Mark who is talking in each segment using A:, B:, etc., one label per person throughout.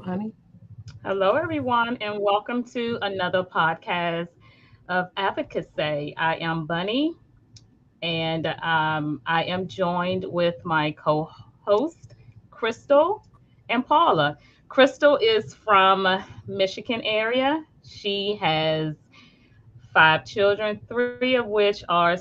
A: Honey.
B: Hello, everyone, and welcome to another podcast of Advocacy. I am Bunny, and I am joined with my co host, Crystal and Paula. Crystal is from Michigan area. She has five children, three of which are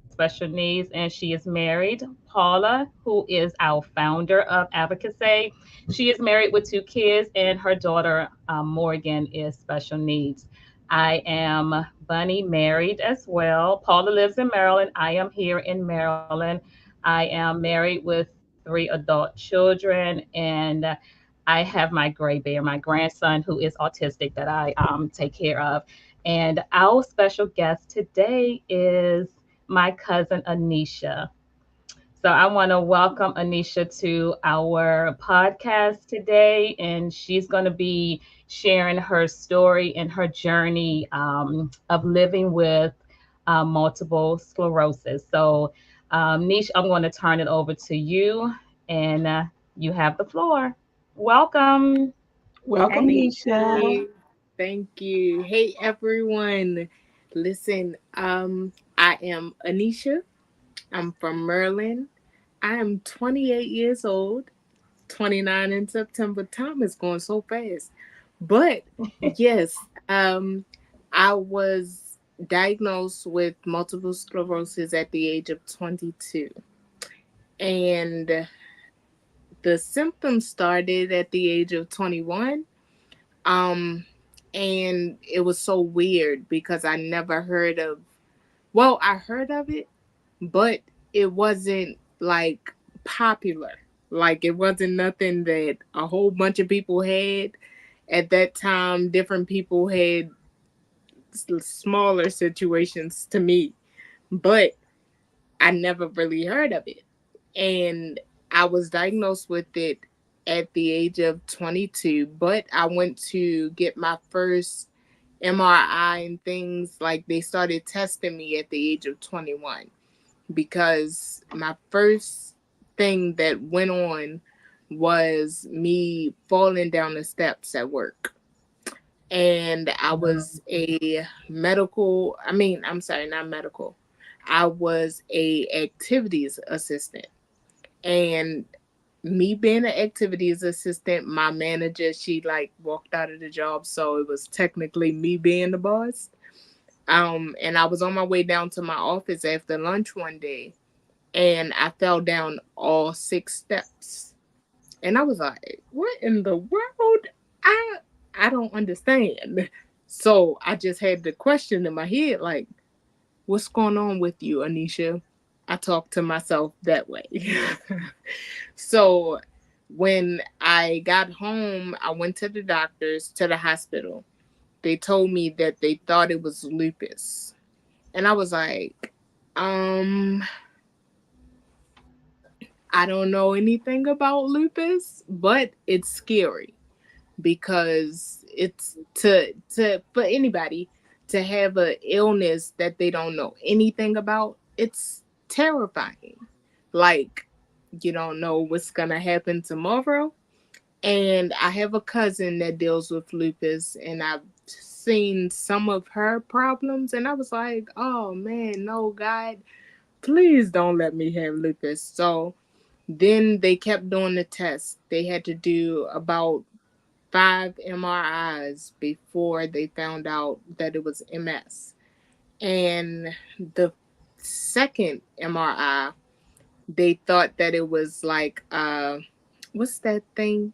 B: special needs, and she is married. Paula, who is our founder of Advocacy, she is married with two kids, and her daughter, Morgan, is special needs. I am Bunny, married as well. Paula lives in Maryland. I am here in Maryland. I am married with three adult children, and I have my gray bear, my grandson, who is autistic, that I take care of. And our special guest today is my cousin Anisha. So I want to welcome Anisha to our podcast today, and she's going to be sharing her story and her journey of living with multiple sclerosis. So, Nish, I'm going to turn it over to you, and you have the floor. Welcome.
A: Welcome,
C: Thank
A: Nisha.
C: you. Thank you. Hey everyone. Listen, I am Anisha. I'm from Maryland. I am 28 years old, 29 in September. Time is going so fast. But yes, I was diagnosed with multiple sclerosis at the age of 22. And the symptoms started at the age of 21. Um, and it was so weird because I never heard of, well, I heard of it, but it wasn't like popular. Like it wasn't nothing that a whole bunch of people had at that time. Different people had smaller situations to me, but I never really heard of it. And I was diagnosed with it at the age of 22, but I went to get my first MRI and things like they started testing me at the age of 21 because my first thing that went on was me falling down the steps at work. And I was a I'm sorry, not medical. I was a activities assistant. And me being an activities assistant, my manager, she like walked out of the job, so it was technically me being the boss. And I was on my way down to my office after lunch one day, and I fell down all six steps. And I was like, "What in the world? I I don't understand." So I just had the question in my head, like, "What's going on with you, Anisha?" I talk to myself that way. So when I got home, I went to the doctors, to the hospital. They told me that they thought it was lupus. And I was like, um, I don't know anything about lupus, but it's scary because it's to for anybody to have an illness that they don't know anything about. It's terrifying. Like you don't know what's gonna happen tomorrow. And I have a cousin that deals with lupus, and I've seen some of her problems, and I was like, oh man, no, God, please don't let me have lupus. So then they kept doing the test. They had to do about five MRIs before they found out that it was MS. And the second MRI, they thought that it was like what's that thing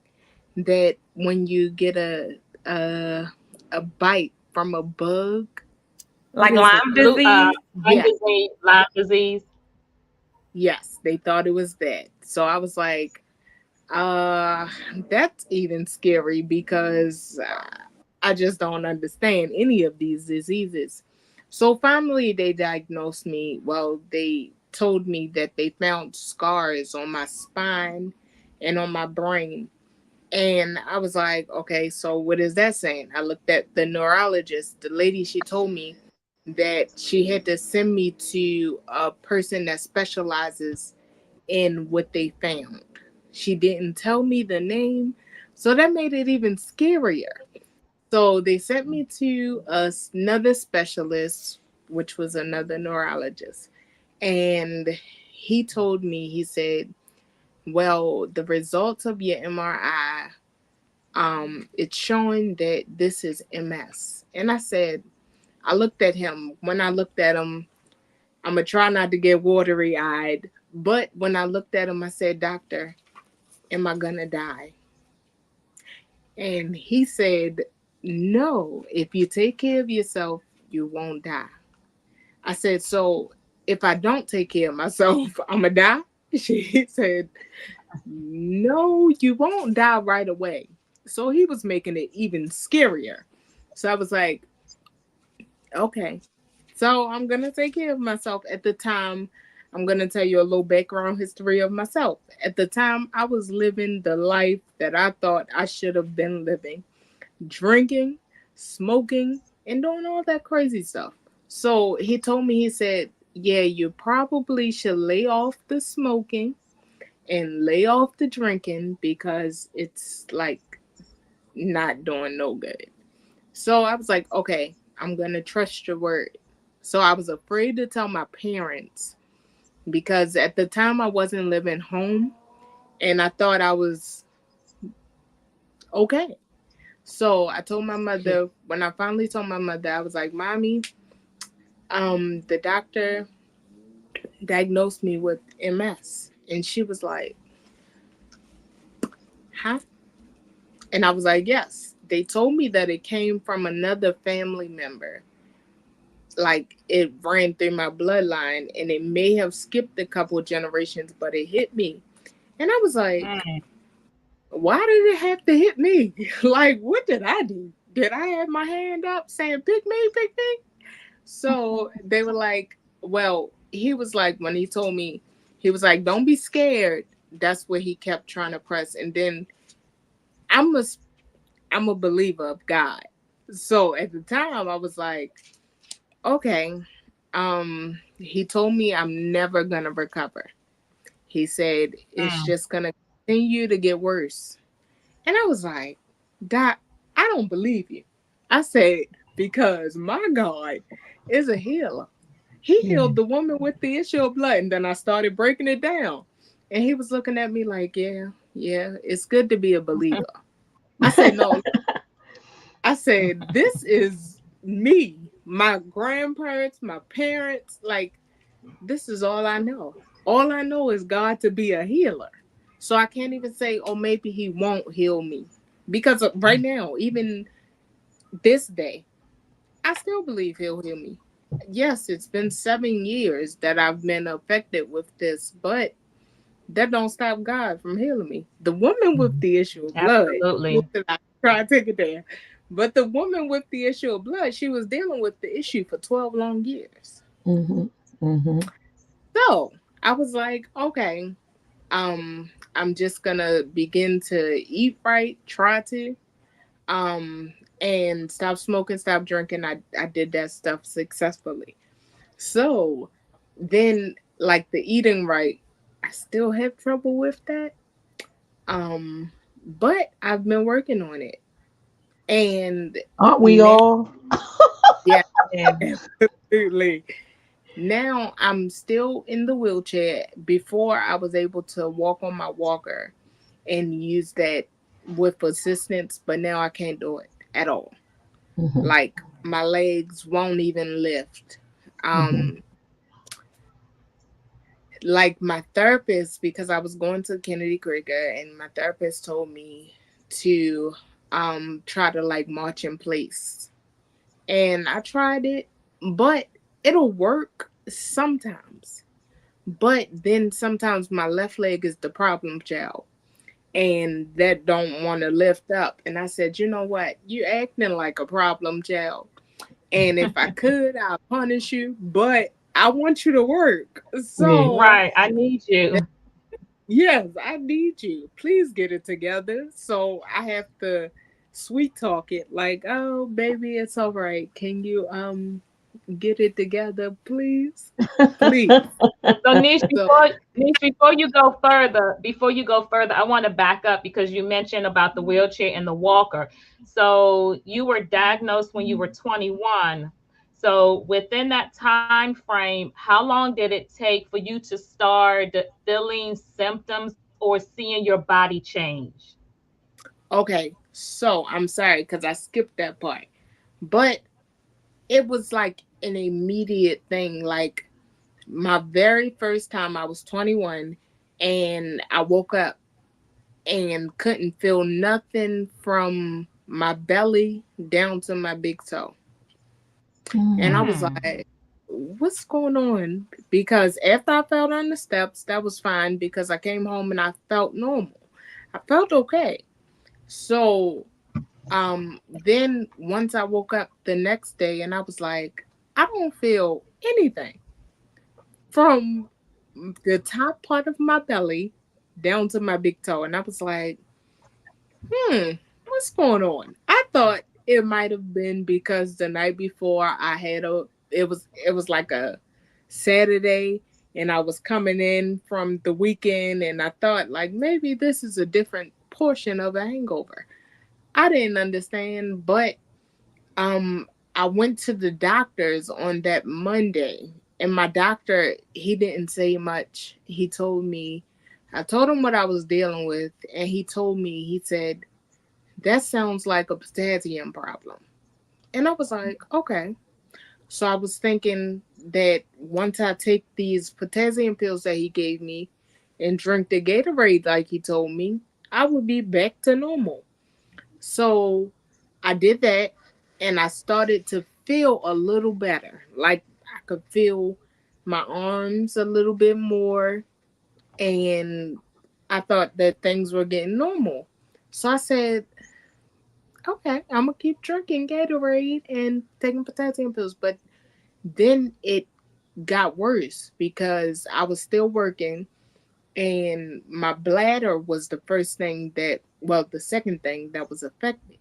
C: that when you get a a bite from a bug? What
A: Like
C: is it?
A: Lyme
B: Lu- uh,
A: disease.
B: Lyme
C: Yeah,
B: disease, Lyme disease.
C: yes, they thought it was that. So I was like, uh, that's even scary because I just don't understand any of these diseases. So finally, they diagnosed me. Well, they told me that they found scars on my spine and on my brain. And I was like, okay, so what is that saying? I looked at the neurologist. The lady, she told me that she had to send me to a person that specializes in what they found. She didn't tell me the name, So that made it even scarier. So they sent me to another specialist, which was another neurologist. And he told me, he said, well, the results of your MRI, it's showing that this is MS. And I said, I looked at him. When I looked at him, I'm going to try not to get watery eyed. But when I looked at him, I said, Doctor, am I going to die? And he said, no, if you take care of yourself, you won't die. I said, so if I don't take care of myself, I'm going to die? She said, no, you won't die right away. So he was making it even scarier. So I was like, okay. So I'm going to take care of myself. At the time, I'm going to tell you a little background history of myself. At the time, I was living the life that I thought I should have been living, drinking, smoking, and doing all that crazy stuff. So he told me, he said, yeah, you probably should lay off the smoking and lay off the drinking because it's like not doing no good. So I was like, okay, I'm going to trust your word. So I was afraid to tell my parents because at the time I wasn't living home and I thought I was okay. So I told my mother, when I finally told my mother, I was like, Mommy, the doctor diagnosed me with MS. And she was like, huh? And I was like, yes. They told me that it came from another family member. Like it ran through my bloodline and it may have skipped a couple generations, but it hit me. And I was like,
B: Mm.
C: why did it have to hit me? Like, what did I do? Did I have my hand up saying, pick me, pick me? So they were like, well, he was like, when he told me, he was like, don't be scared. That's what he kept trying to press. And then I'm a, I'm a believer of God. So at the time I was like, okay. He told me I'm never gonna recover. He said it's
B: Mm.
C: just gonna continue to get worse. And I was like, Doc, I don't believe you. I said, because my God is a healer. He
A: Yeah.
C: healed the woman with the issue of blood. And then I started breaking it down. And he was looking at me like, yeah, yeah, it's good to be a believer. I said, no, I said, this is me, my grandparents, my parents. Like, this is all I know. All I know is God to be a healer. So I can't even say, oh, maybe he won't heal me. Because right now, even this day, I still believe he'll heal me. Yes, it's been 7 years that I've been affected with this, but that don't stop God from healing me. The woman with the issue of blood,
B: Absolutely.
C: listen, I try to take it there. But the woman with the issue of blood, she was dealing with the issue for 12 long years.
A: Mhm. Mhm.
C: So I was like, okay, I'm just gonna begin to eat right, try to, um, and stop smoking, stop drinking. I did that stuff successfully. So then, like the eating right, I still have trouble with that. Um, but I've been working on it, and
A: Aren't we
C: now,
A: all?
C: yeah,
B: Yeah.
C: absolutely. Now I'm still in the wheelchair. Before I was able to walk on my walker and use that with assistance, but now I can't do it at all.
A: Mhm.
C: Like my legs won't even lift.
A: Mhm.
C: Um, like my therapist, because I was going to Kennedy Krieger, and my therapist told me to try to like march in place, and I tried it, but it'll work sometimes. But then sometimes my left leg is the problem child and that don't want to lift up. And I said, you know what? You acting like a problem child. And if I could, I'll punish you, but I want you to work.
A: Yeah.
C: So
B: Right. I need you.
C: yes, I need you. Please get it together. So I have to sweet talk it like, oh baby, it's all right. Can you get it together, please. Please.
B: So Nish,
C: So,
B: before you go further, I want to back up because you mentioned about the wheelchair and the walker. So you were diagnosed when you were 21. So within that time frame, how long did it take for you to start feeling symptoms or seeing your body change?
C: okay. So, I'm sorry because I skipped that part. But it was like an immediate thing. Like, my very first time, I was 21 and I woke up and couldn't feel nothing from my belly down to my big toe. And I
A: Mm.
C: was
B: Mm.
C: like, what's going on? Because after I fell on the steps, that was fine because I came home and I felt normal. I felt okay. So then once I woke up the next day and I was like, I don't feel anything from the top part of my belly down to my big toe. And I was like, hmm, what's going on? I thought it might have been because the night before I had it was like a Saturday and I was coming in from the weekend and I thought like maybe this is a different portion of a hangover. I didn't understand, but um I went to the doctors on that Monday and my doctor he didn't say much. He told me I told him what I was dealing with and he told me he said that sounds like a potassium problem. And I was like, okay. So I was thinking that once I take these potassium pills that he gave me and drink the Gatorade like he told me, I would be back to normal. So I did that and I started to feel a little better. Like I could feel my arms a little bit more and I thought that things were getting normal. So I said, okay, I'm gonna keep drinking Gatorade and taking potassium pills. But then it got worse because I was still working and my bladder was the first thing that, well, the second thing that was affected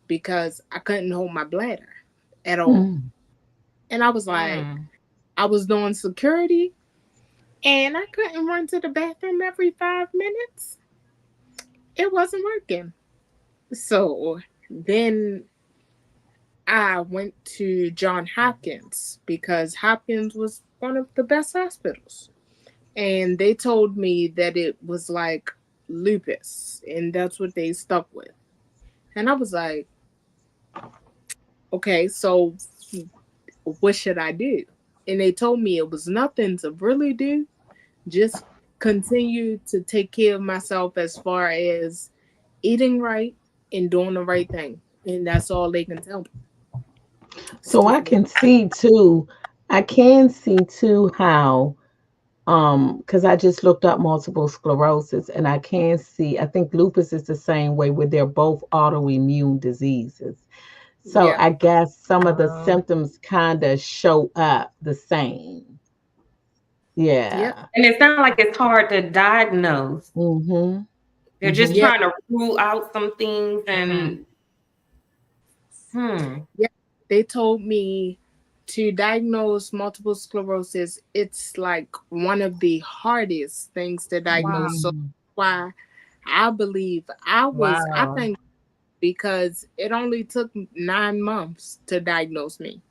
C: because I couldn't hold my bladder at all.
A: Mm.
C: And I was like,
B: Mm.
C: I was doing security and I couldn't run to the bathroom every 5 minutes. It wasn't working. So then I went to John Hopkins because Hopkins was one of the best hospitals. And they told me that it was like lupus, and that's what they stuck with. And I was like, okay, so what should I do? And they told me it was nothing to really do, just continue to take care of myself as far as eating right and doing the right thing. And that's all they can tell me.
A: So
C: Excuse
A: I
C: me.
A: can see too. I can see too how because I just looked up multiple sclerosis and I can see I think lupus is the same way where they're both autoimmune diseases. So
C: Yeah.
A: I guess some of the
B: Oh.
A: symptoms kind of show up the same.
C: Yep.
A: Yeah.
D: And it's not like it's hard to diagnose.
A: Mhm.
D: They're just
A: Mhm.
C: Yeah.
D: trying to rule out some things
B: Mm-hmm.
D: and hmm.
C: Yeah, they told me to diagnose multiple sclerosis, it's like one of the hardest things to diagnose. So
A: Mhm.
C: why I
B: Wow.
C: think because it only took 9 months to diagnose me.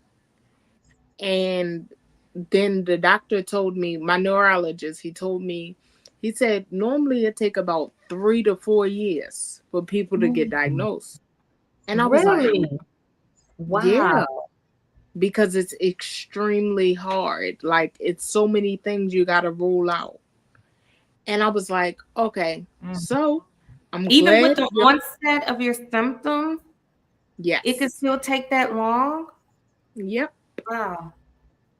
C: And then the doctor told me, my neurologist, he told me, he said normally it take about 3 to 4 years for people to get
A: Mhm.
C: diagnosed. And I was like,
B: Really?
C: yeah,
B: Wow.
C: because it's extremely hard. Like it's so many things you gotta rule out. And I was like, okay,
B: Mm.
C: so I'm
D: Even with
C: glad
D: the
C: you're
D: onset of your symptoms, it could
C: yes.
D: still take that long.
C: Yep.
D: Wow.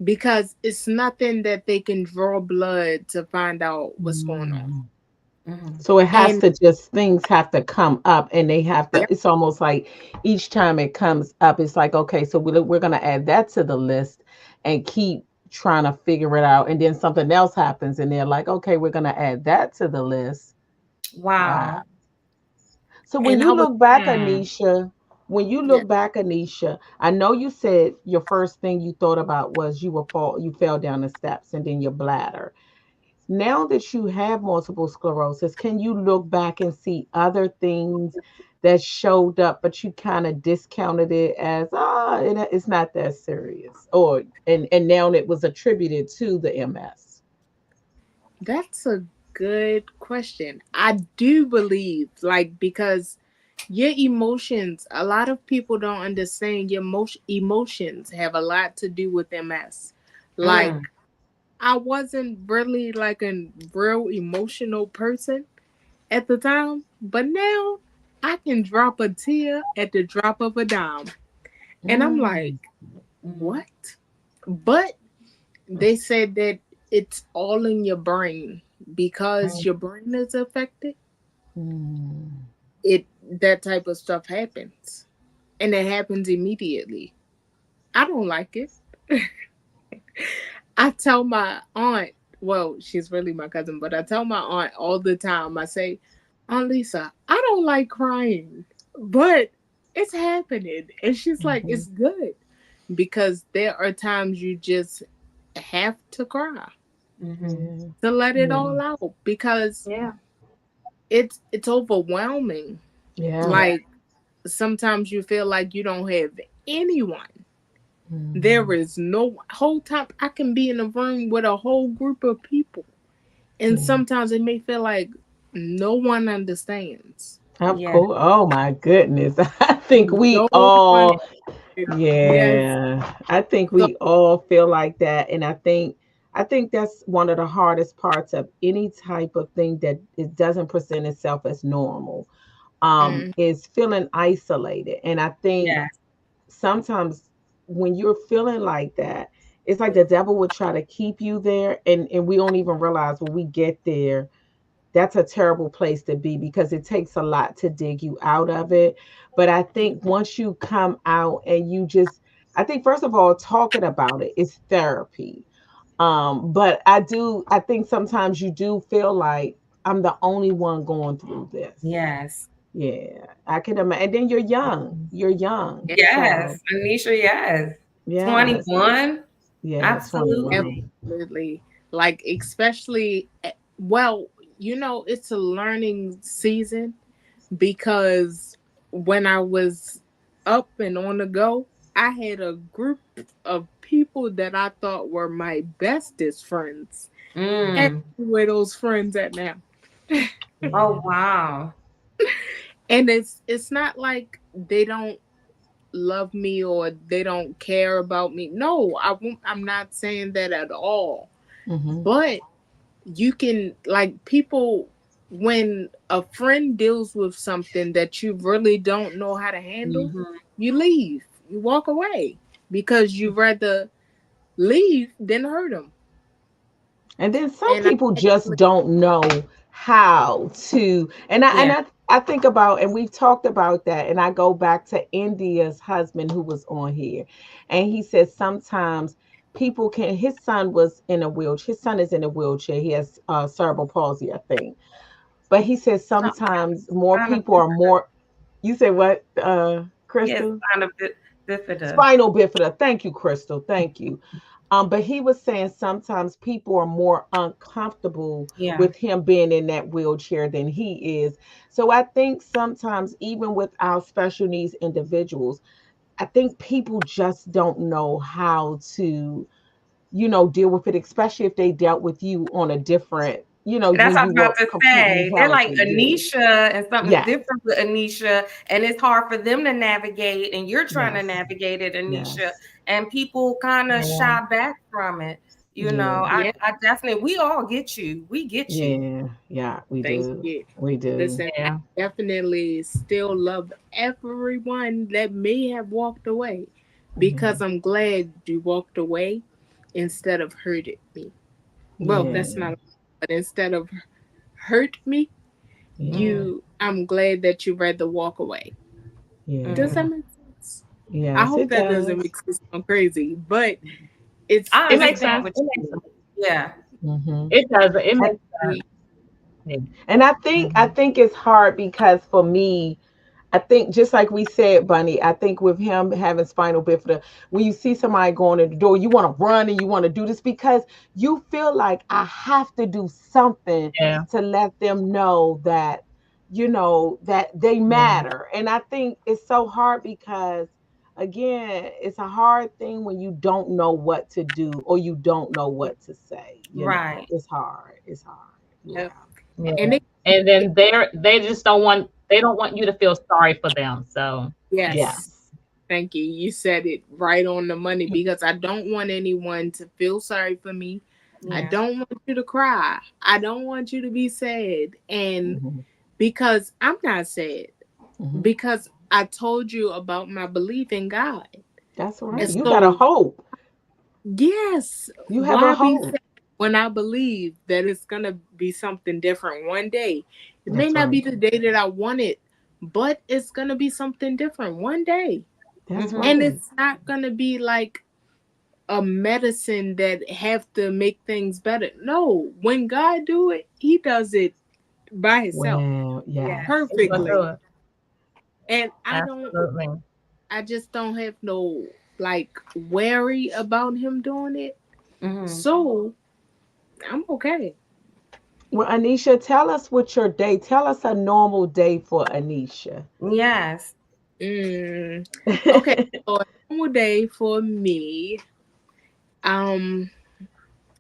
C: Because it's nothing that they can draw blood to find out what's going on.
A: Mhm.
D: Hmm.
A: So it has
C: And
A: to just things have to come up and they have to
C: yep,
A: it's almost like each time it comes up it's like okay so we're going to add that to the list and keep trying to figure it out and then something else happens and they're like okay we're going to add that to the list. Wow.
D: Wow.
A: So when
C: and I
A: you
C: was
A: look back
B: Mm.
A: Anisha, when you
C: Yeah.
A: look back, Anisha, I know you said your first thing you thought about was you fell down the steps and then your bladder. Now that you have multiple sclerosis, can you look back and see other things that showed up, but you kind of discounted it as it's not that serious, or and now it was attributed to the MS?
C: That's a good question. I do believe, like, because your emotions, a lot of people don't understand your emotions have a lot to do with MS. Like,
D: Mm.
C: I wasn't really like a real emotional person at the time, but now I can drop a tear at the drop of a dime. And I'm like,
A: Mm,
C: what? But they said that it's all in your brain because your brain is affected.
A: mm,
C: It that type of stuff happens, and it happens immediately. I don't like it. I tell my aunt, well, she's really my cousin, but I tell my aunt all the time. I say, Aunt Lisa, I don't like crying, but it's happening, and she's like,
A: mhm.
C: it's good because there are times you just have to cry
D: Mm-hmm.
A: Yeah,
C: to let it
A: yeah,
C: all out because
B: Yeah.
C: it's overwhelming.
A: yeah.
B: Yeah.
C: Like sometimes you feel like you don't have anyone. There
A: Mm,
C: is no whole time I can be in a room with a whole group of people, and
A: yeah.
C: sometimes it may feel like no one understands.
A: Of
D: Yeah.
A: course. Oh my goodness. I think we
C: No one.
A: all,
C: Yes.
A: yeah, I think
C: So,
A: we all feel like that. And I think that's one of the hardest parts of any type of thing that it doesn't present itself as normal.
C: mm,
A: Is feeling isolated. And I think
D: Yes.
A: sometimes when you're feeling like that, it's like the devil would try to keep you there, and we don't even realize when we get there that's a terrible place to be because it takes a lot to dig you out of it. But I think once you come out and you just, I think first of all, talking about it is therapy. But I think sometimes you do feel like I'm the only one going through this.
D: Yes.
A: Yeah, I can imagine. And then you're young. You're young. So
D: Yes. Anisha, yes.
A: yes,
D: 21?
A: yeah, 21.
D: Absolutely.
C: absolutely. Like especially, well, it's a learning season because when I was up and on the go, I had a group of people that I thought were my bestest friends. And
D: Mm.
C: where those friends at now?
D: Oh,
A: Yeah.
D: wow.
C: And it's not like they don't love me or they don't care about me. No, I'm not saying that at all.
A: Hmm.
C: But you can like people when a friend deals with something that you really don't know how to handle,
D: Mm-hmm.
C: you leave, you walk away because you rather leave than hurt them.
A: And then some
C: And I
A: people just
C: actually,
A: don't know how to. And I and
D: Yeah.
A: I I think about, and we've talked about that, and I go back to India's husband who was on here, and he says sometimes people can. His son was in a wheelchair. His son is in a wheelchair. He has cerebral palsy, I think. But he says
D: Oh,
A: sometimes more
D: spina
A: people are more. You say what,
D: Yes,
A: Crystal?
D: spina bifida.
A: Spinal bifida. Thank you, Crystal. Thank you. But he was saying sometimes people are more uncomfortable
D: Yeah.
A: with him being in that wheelchair than he is. So I think sometimes, even with our special needs individuals, I think people just don't know how to, deal with it, especially if they dealt with you on a different,
D: That's
A: when
D: what I
A: you
D: was
A: were
D: about to
A: completely
D: say. They're like
A: healthy. Yeah.
D: Anisha, and something's
A: Yes.
D: different with Anisha, and it's hard for them to navigate, and you're trying to
A: Yes.
D: navigate it, Anisha,
A: Yes.
D: and people kind of
B: Yeah.
D: shy back from it. You know,
A: Yeah.
D: I,
C: yeah,
D: I definitely, we all get you. We get you.
A: Yeah. Yeah. We
C: thank
A: do.
C: you.
A: We do.
C: Listen, I
B: Yeah.
C: definitely still love everyone that may have walked away
A: Yeah.
C: because I'm glad you walked away instead of hurted me. Well, that's
A: Yeah.
C: not, but instead of hurt me,
A: Yeah.
D: Mm,
C: I'm glad that you rather walk away. Does
A: Yeah.
C: that
D: mm.
C: make sense? I
A: Yes,
C: hope
A: it
C: that doesn't
A: does.
C: make sense sound crazy, but it's
D: I
B: It
C: it's
B: makes
D: understand
B: sense.
D: what
B: It
D: you
B: makes
D: mean.
B: sense.
D: Yeah.
A: Hmm.
B: It does. It makes
C: definitely
B: sense.
A: And I think
B: Mhm.
A: it's hard because for me, I think just like we said, Bunny, I think with him having spinal bifida, when you see somebody going in the door, you want to run and you want to do this because you feel like I have to do something
B: Yeah.
A: to let them know that, that they
B: Yeah.
A: matter. And I think it's so hard because, again, it's a hard thing when you don't know what to do or you don't know what to say.
D: Right.
A: It's hard. It's hard. Yeah.
C: Yep.
B: Yeah.
C: And it,
B: And then they just don't want you to feel sorry for them. So
C: yes,
A: Yes.
C: thank you. You said it right on the money because I don't want anyone to feel sorry for me. I
D: Yeah.
C: don't want you to cry. I don't want you to be sad. And
A: Hmm.
C: because I'm not sad,
A: Hmm.
C: because I told you about my belief in God.
A: That's right.
C: And
A: You got a
C: so,
A: hope.
C: yes,
A: You have a
C: why be
A: hope.
C: sad when I believe that it's going to be something different one day? It may
A: That's
C: not
A: right.
C: be the day that I want it, but it's going to be something different one day.
A: That's
D: Mhm.
C: And
A: right.
C: it's not going to be like a medicine that have to make things better. No, when God do it, he does it by himself
A: Well,
D: Yeah.
A: yes.
B: he's gonna
A: Yes.
B: do
C: perfectly.
B: it.
C: And
B: Absolutely.
C: I just don't have no like worry about him doing it.
D: Mhm.
C: So I'm okay.
A: Well, Anisha, tell us what your day. Tell us a normal day for Anisha.
D: Yes.
C: Mm, okay. So a normal day for me, um,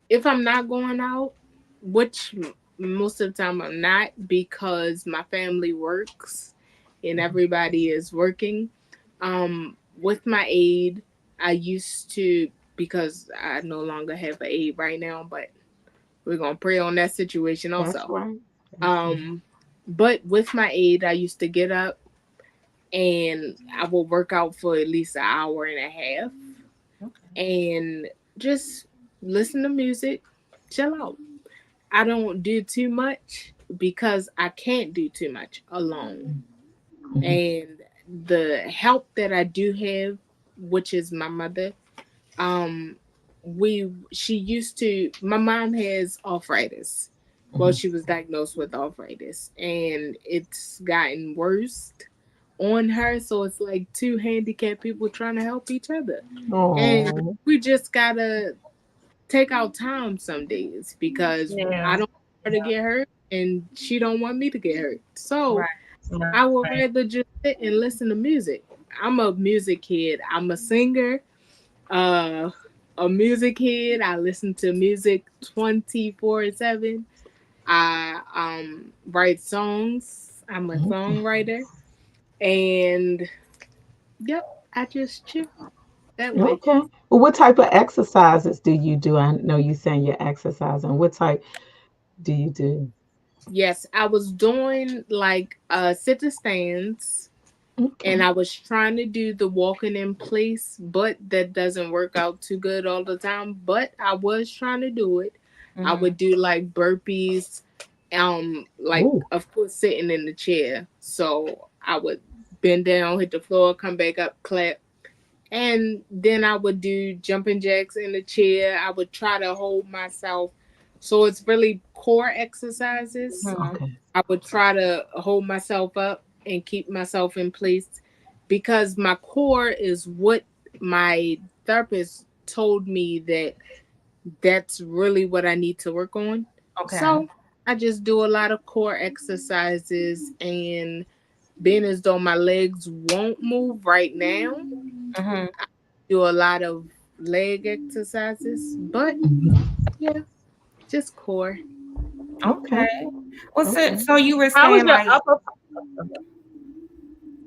C: if I'm not going out, which most of the time I'm not because my family works and everybody is working. With my aide, I used to, because I no longer have an aide right now, but we're gonna pray on that situation
A: That's
C: also.
A: right. That's right.
C: Um, but with my aide, I used to get up and I will work out for at least an hour and a half
D: Okay.
C: and just listen to music, chill out. I don't do too much because I can't do too much alone.
A: Mhm.
C: And the help that I do have, which is my mother, um, she used to, my mom has arthritis. Well,
A: Mhm.
C: she was diagnosed with arthritis and it's gotten worse on her. So it's like two handicapped people trying to help each other. And
A: Oh,
C: we just gotta take out time some days because I
B: Yeah.
C: don't want her to get hurt and she don't want me to get hurt. So
D: Right.
C: I
B: Right.
C: would rather just sit and listen to music. I'm a music kid. I'm a singer, uh, a music kid. I listen to music 24/7. I write songs. I'm a
A: okay.
C: songwriter, and yep, I just chill that way.
A: Okay. Well, what type of exercises do you do? I know you saying you're exercising. What type do you do?
C: Yes, I was doing like sit to stands and
A: Okay.
C: I was trying to do the walking in place, but that doesn't work out too good all the time. But I was trying to do it. I
D: Mhm.
C: would do like burpees, like
A: Oh.
C: of course sitting in the chair. So I would bend down, hit the floor, come back up, clap. And then I would do jumping jacks in the chair. I would try to hold myself. So it's really core exercises.
D: Mhm.
A: Okay.
C: I would try to hold myself up and keep myself in place because my core is what my therapist told me that that's really what I need to work on.
D: Okay.
C: So I just do a lot of core exercises and being as though my legs won't move right now,
D: Mhm.
C: do a lot of leg exercises, but
A: Mhm.
C: yeah, just core.
A: Okay.
D: Okay. Well, so,
A: Okay.
D: so you were
B: How was
D: saying
B: your
D: like,
B: upper?
C: I'm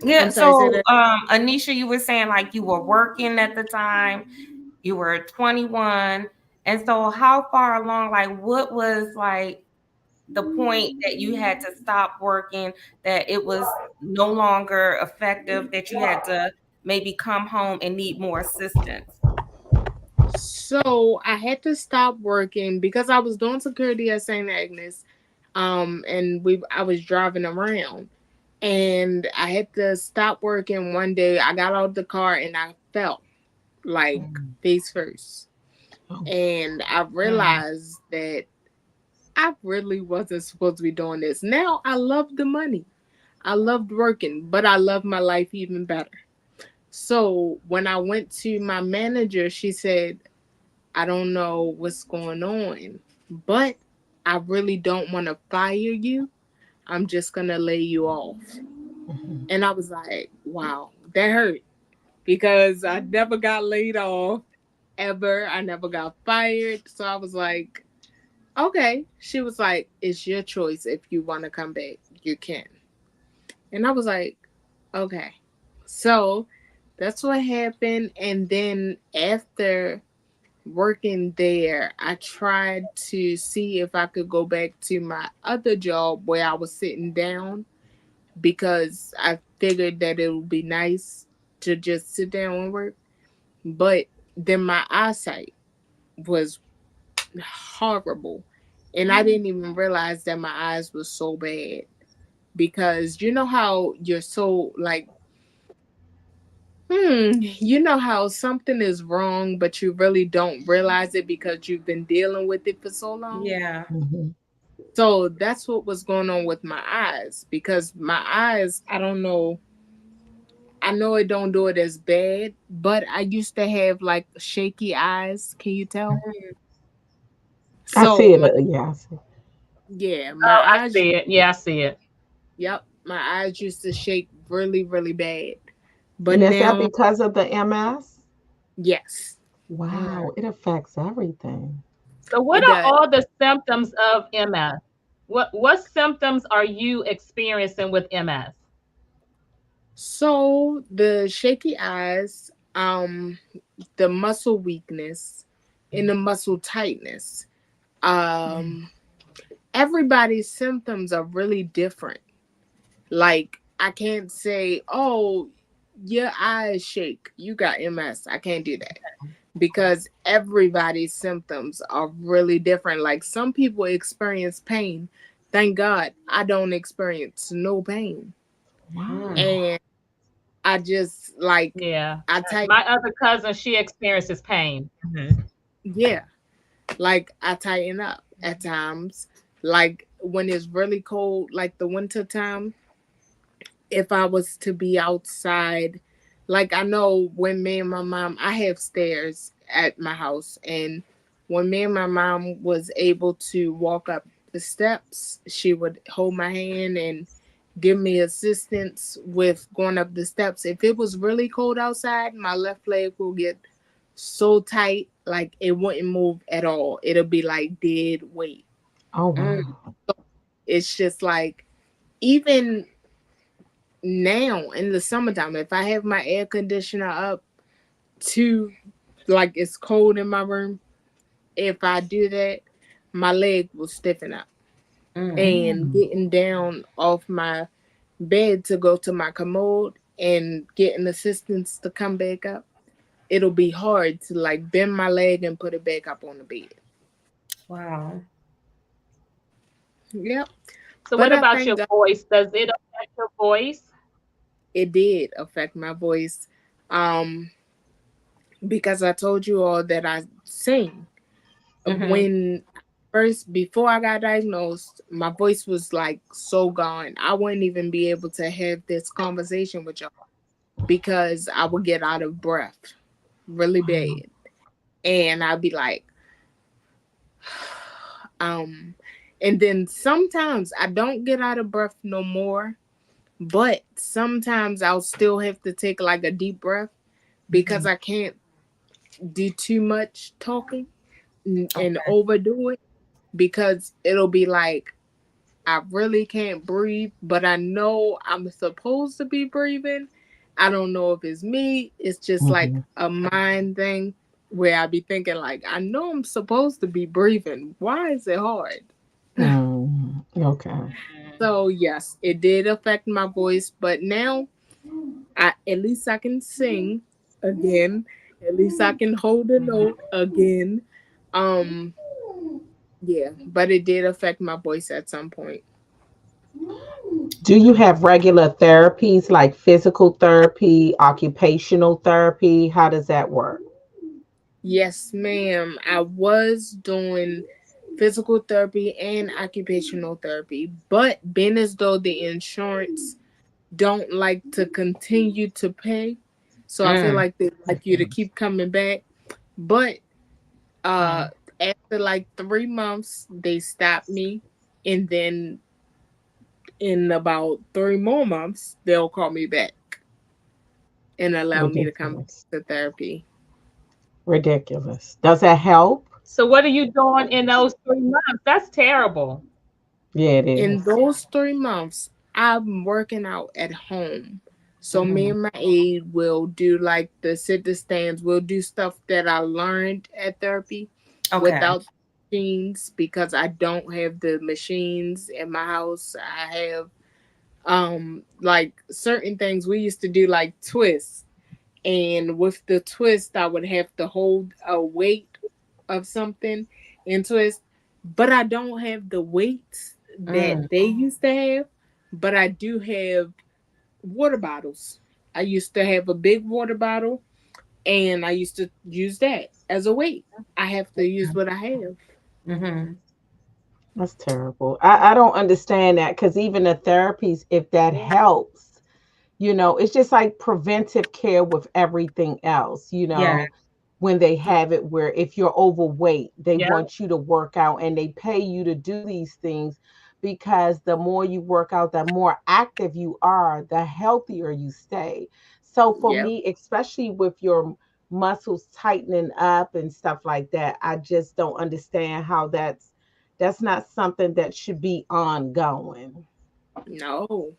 D: yeah.
C: sorry, say
D: So,
C: that.
D: Anisha, you were saying like you were working at the time. You were 21, and so how far along? Like, what was like the point that you had to stop working, that it was no longer effective, that you had to maybe come home and need more assistance?
C: So I had to stop working because I was doing security at St. Agnes. And I was driving around and I had to stop working one day. I got out of the car and I fell like
A: Mm.
C: face first.
A: Oh.
C: And I
D: Mm.
C: realized that I really wasn't supposed to be doing this. Now I love the money. I loved working, but I love my life even better. So when I went to my manager, she said, I don't know what's going on, but I really don't want to fire you. I'm just going to lay you off.
A: Mhm.
C: And I was like, wow, that hurt because I never got laid off ever. I never got fired. So I was like, okay. She was like, it's your choice. If you want to come back, you can. And I was like, okay. So that's what happened. And then after working there, I tried to see if I could go back to my other job where I was sitting down because I figured that it would be nice to just sit down and work. But then my eyesight was horrible. And I didn't even realize that my eyes was so bad because you know how you're so like, you know how something is wrong, but you really don't realize it because you've been dealing with it for so long.
D: Yeah.
A: Mhm.
C: So that's what was going on with my eyes because my eyes, I don't know, I know it don't do it as bad, but I used to have like shaky eyes. Can you tell?
A: I
C: So
A: see it.
C: my
A: Yeah, I see.
C: yeah, my
B: Oh, I
C: eyes.
B: see it. Yeah, I see it.
C: Yep, my eyes used to shake really, really bad. But
A: And is that
C: now,
A: because of the MS?
C: yes,
A: Wow, it affects everything.
B: So, what
C: it
B: are
C: does.
B: all the symptoms of MS? What symptoms are you experiencing with MS?
C: So the shaky eyes, the muscle weakness, and the muscle tightness. Um, Everybody's symptoms are really different. Like I can't say, oh, your eyes shake, you got MS. I can't do that because everybody's symptoms are really different. Like some people experience pain. Thank God I don't experience no pain.
A: Wow.
C: And I just like
B: Yeah.
C: I tighten
B: My other cousin, she experiences pain. Mhm.
C: yeah, like I tighten up at times. Like when it's really cold, like the winter time, if I was to be outside, like I know when me and my mom, I have stairs at my house, and when me and my mom was able to walk up the steps, she would hold my hand and give me assistance with going up the steps. If it was really cold outside, my left leg will get so tight, like it wouldn't move at all. It'll be like dead weight.
A: Oh,
D: Mm.
A: wow.
C: It's just like even now in the summertime, if I have my air conditioner up to like it's cold in my room, if I do that, my leg will stiffen up.
D: Mm.
C: And
A: Mm.
C: getting down off my bed to go to my commode and getting assistance to come back up, it'll be hard to like bend my leg and put it back up on the bed.
D: Wow.
C: Yep.
B: So,
C: But
B: what
C: I
B: about
C: thank
B: your
C: God
B: voice? Does it affect your voice?
C: it did affect my voice. Um, because I told you all that I sing.
D: Mm-hmm.
C: When first before I got diagnosed, my voice was like so gone. I wouldn't even be able to have this conversation with y'all because I would get out of breath really
A: Wow.
C: bad. And I'd be like, um, and then sometimes I don't get out of breath no more, but sometimes I'll still have to take like a deep breath because
A: Mhm.
C: I can't do too much talking and
D: Okay.
C: overdo it because it'll be like I really can't breathe, but I know I'm supposed to be breathing. I don't know if it's me. It's just like
A: Mhm.
C: a mind thing where I be thinking like, I know I'm supposed to be breathing. Why is it hard?
A: Mm. Okay.
C: So yes, it did affect my voice, but now I at least I can sing again. At least I can hold a note again. Um, yeah, but it did affect my voice at some point.
A: Do you have regular therapies like physical therapy, occupational therapy? How does that work?
C: Yes, ma'am. I was doing physical therapy and occupational therapy, but being as though the insurance don't like to continue to pay. So I feel
D: Mm.
C: like they like you to keep coming back. But uh
B: Mm.
C: after like 3 months they stopped me, and then in about 3 more months they'll call me back and allow me to come back
A: Ridiculous.
C: to therapy.
A: Ridiculous. Does that help?
B: So what are you doing in those 3 months? That's terrible.
A: Yeah, it
C: In
A: is.
C: those 3 months, I'm working out at home. So me
A: Mm-hmm.
C: and my aide will do like the sit to stands. We'll do stuff that I learned at therapy
D: Okay.
C: without machines, because I don't have the machines in my house. I have like certain things we used to do, like twists, and with the twist I would have to hold a weight of something and twist, but I don't have the weights that
D: Mm.
C: they used to have, but I do have water bottles. I used to have a big water bottle, and I used to use that as a weight. I have to use what I have.
D: Mm-hmm.
A: That's terrible. I don't understand that because even the therapies, if that helps, it's just like preventive care with everything else,
D: Yeah.
A: when they have it where if you're overweight, they
B: Yeah.
A: want you to work out and they pay you to do these things because the more you work out, the more active you are, the healthier you stay. So for
C: Yep.
A: me, especially with your muscles tightening up and stuff like that, I just don't understand how that's not something that should be ongoing.
C: No.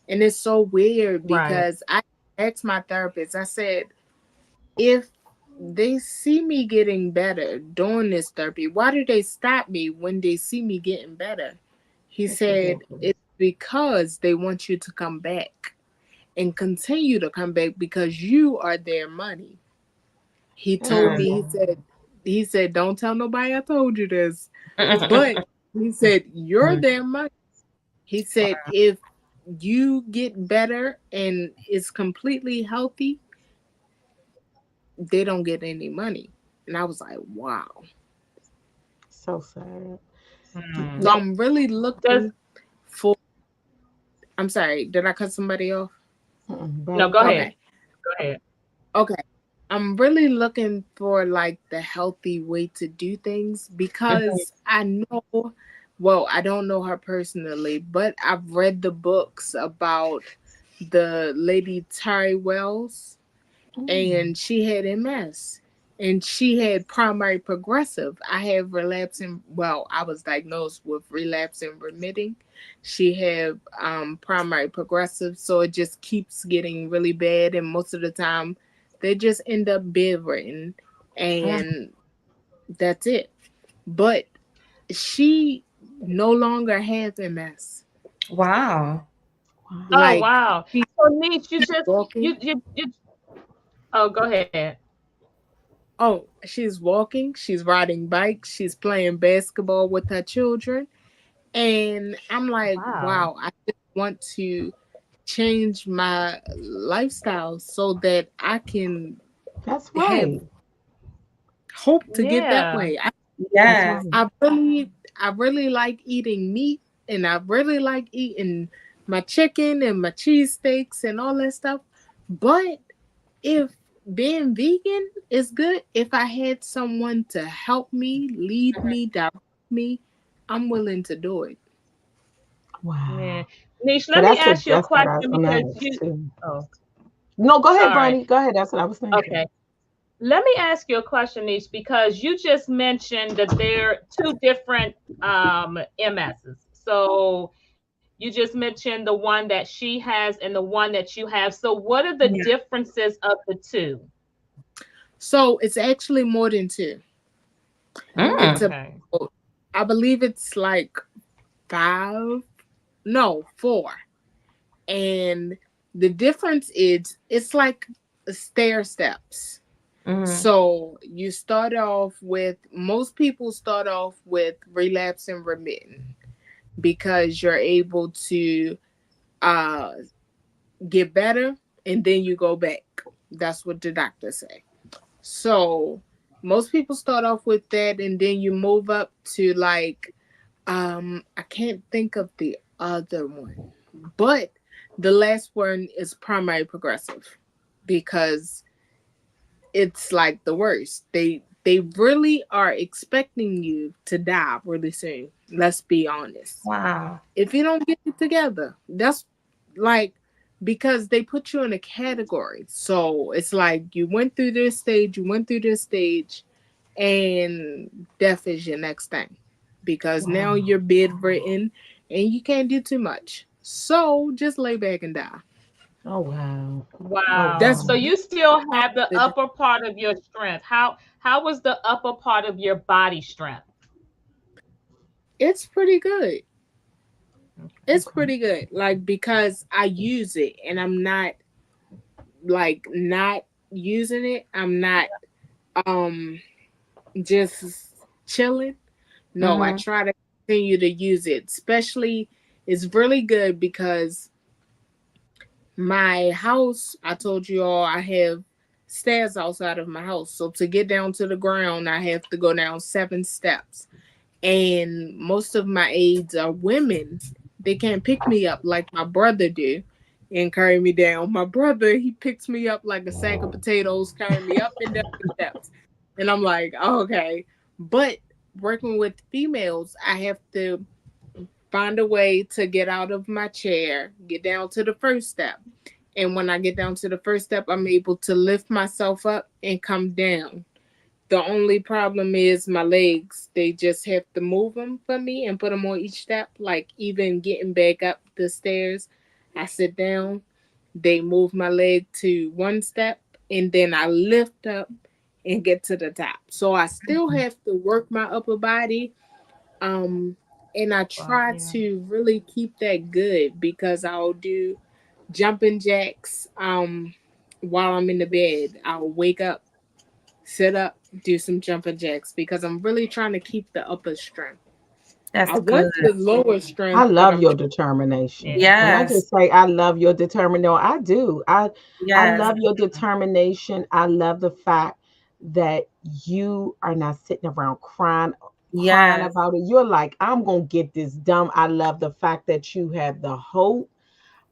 C: And it's so weird
B: Right.
C: because I asked my therapist, I said, if they see me getting better doing this therapy, why do they stop me when they see me getting better? He
A: It's
C: said,
A: ridiculous.
C: it's because they want you to come back and continue to come back because you are their money. He
A: That's
C: told
D: Mm.
C: me,
A: horrible.
C: he said, don't tell nobody I told you this. But he said, you're
D: Mm.
C: their money. He said, if you get better and it's completely healthy, they don't get any money. And I was like, wow.
A: So sad.
B: Mm.
C: So
A: No,
C: I'm really
B: Does
C: looking for, I'm sorry, did I cut somebody off?
B: no,
A: Bunny,
B: go
A: go
B: ahead.
A: ahead.
C: Okay.
B: Go ahead.
C: Okay. I'm really looking for like the healthy way to do things because I know, well, I don't know her personally, but I've read the books about the lady Terry Wells,
A: Mm.
C: and she had MS and she had primary progressive. I have relapsing, well, I was diagnosed with relapsing remitting. She had primary progressive, so it just keeps getting really bad, and most of the time they just end up bedridden,
D: Mm.
C: and that's it. But she no longer has MS.
D: Wow.
A: Wow.
B: Oh
C: Like
B: wow.
C: she's
B: So Niche, you just
C: walking.
B: you oh go ahead.
C: Oh, she's walking, she's riding bikes, she's playing basketball with her children. And I'm like,
B: Wow.
C: wow, I just want to change my lifestyle so that I can
A: That's
C: have
A: right.
C: hope to get that
B: Yeah.
C: way.
A: That's
D: Yes.
A: right.
C: I really like eating meat, and I really like eating my chicken and my cheesesteaks and all that stuff. But if being vegan is good, if I had someone to help me, lead me, direct me, I'm willing to do it.
B: Yeah.
A: Wow.
B: Niche,
A: So
B: let me ask you a
A: that's what I was
B: question
A: gonna
B: because
A: ask
B: you
A: too.
B: oh,
A: No, go ahead,
B: sorry.
A: Bunny. Go ahead. That's what I was thinking.
B: Okay. Let me ask you a question, Niche, because you just mentioned that there are two different MSs. So you just mentioned the one that she has and the one that you have. So what are the
D: Yeah.
B: differences of the two?
C: So it's actually more than two. It's
D: Mm.
B: Okay.
C: about, I believe it's like five, no, four. And the difference is it's like stair steps.
D: Mm.
C: So you start off with, most people start off with relapse and remitting because you're able to uh get better and then you go back. That's what the doctors say. So most people start off with that, and then you move up to like I can't think of the other one, but The last one is primary progressive because it's like the worst. They really are expecting you to die really soon. Let's be honest.
D: Wow.
C: If you don't get it together, that's like because they put you in a category. So it's like you went through this stage, you went through this stage, and death is your next thing. Because now
A: Wow.
C: you're bedridden and you can't do too much. So just lay back and die.
A: Oh wow. Oh
B: Wow.
C: That's
B: So
A: wow.
B: you still
C: really
B: have the
C: the
B: upper part of your strength. How was the upper part of your body strength?
C: it's pretty good.
B: Okay.
C: It's
A: Okay.
C: pretty good. Like because I use it and I'm not like not using it. I'm not um just chilling. No, I
D: Mm-hmm.
C: try to continue to use it. Especially it's really good because my house, I told you all I have stairs outside of my house. So to get down to the ground, I have to go down 7 steps. And most of my aides are women. They can't pick me up like my brother do and carry me down. My brother, he picks me up like a sack of potatoes, carrying me up and down the steps. And I'm like, oh, okay. But working with females, I have to find a way to get out of my chair, get down to the first step. And when I get down to the first step, I'm able to lift myself up and come down. The only problem is my legs. They just have to move them for me and put them on each step. Like even getting back up the stairs, I sit down, they move my leg to one step, and then I lift up and get to the top. So I still have to work my upper body. Um, and I
B: Wow.
C: try
B: Yeah.
C: to really keep that good because I'll do jumping jacks while I'm in the bed. I'll wake up, sit up, do some jumping jacks because I'm really trying to keep the upper strength. I
D: That's good.
C: want the lower
A: I
C: strength, but
A: love
C: I'm
A: your determination.
B: Yeah.
A: Can I
D: Yes.
A: just say I love your determination? No, I do. I
D: Yes.
A: love your determination. I love the fact that you are not sitting around crying
D: Yes.
A: about it. You're like, I'm gonna get this done. I love the fact that you have the hope.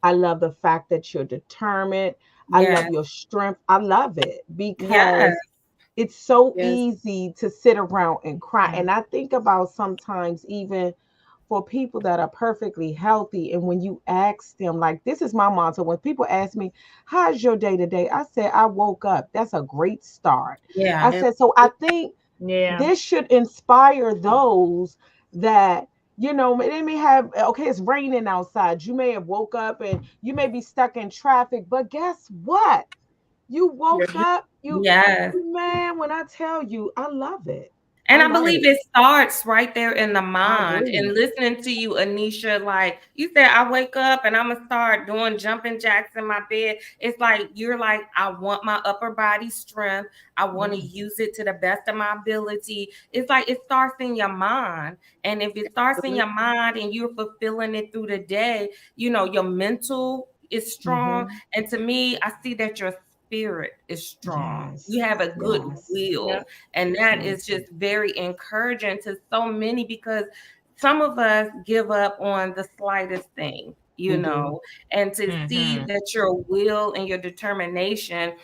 A: I love the fact that you're determined. I love
D: Yes.
A: your strength. I love it
D: Yes.
A: because it's so
C: yes,
A: easy to sit around and cry.
B: Mm.
A: And I think about sometimes even for people that are perfectly healthy. And when you ask them, like, this is my motto when people ask me, how's your day today? I said, I woke up. That's a great start. I
D: Yeah.
C: and
A: said, so I think
B: Yeah.
A: this should inspire those that, they may have, okay, it's raining outside. You may have woke up and you may be stuck in traffic, but guess what? You
C: you're
A: woke up,
D: Yes.
A: man, when I tell you, I love it. I
D: And I
A: love
D: believe
A: it.
D: it starts right there in the
A: I
D: mind.
A: agree.
D: And listening to you, Anisha, like you said, I wake up and I'm gonna start doing jumping jacks in my bed. It's like you're like, I want my upper body strength. I want to
A: Yeah.
D: use it to the best of my ability. It's like it starts in your mind. And if it starts in your mind and you're fulfilling it through the day, your mental is strong.
A: Hmm.
D: And to me, I see that your spirit is strong. You
A: Yes.
D: have a good
A: Yes.
B: Yeah.
D: will, and that
A: Yes.
D: is just very encouraging to so many because some of us give up on the slightest thing,
A: We do.
D: and to see
B: Mm-hmm.
D: that your will and your determination,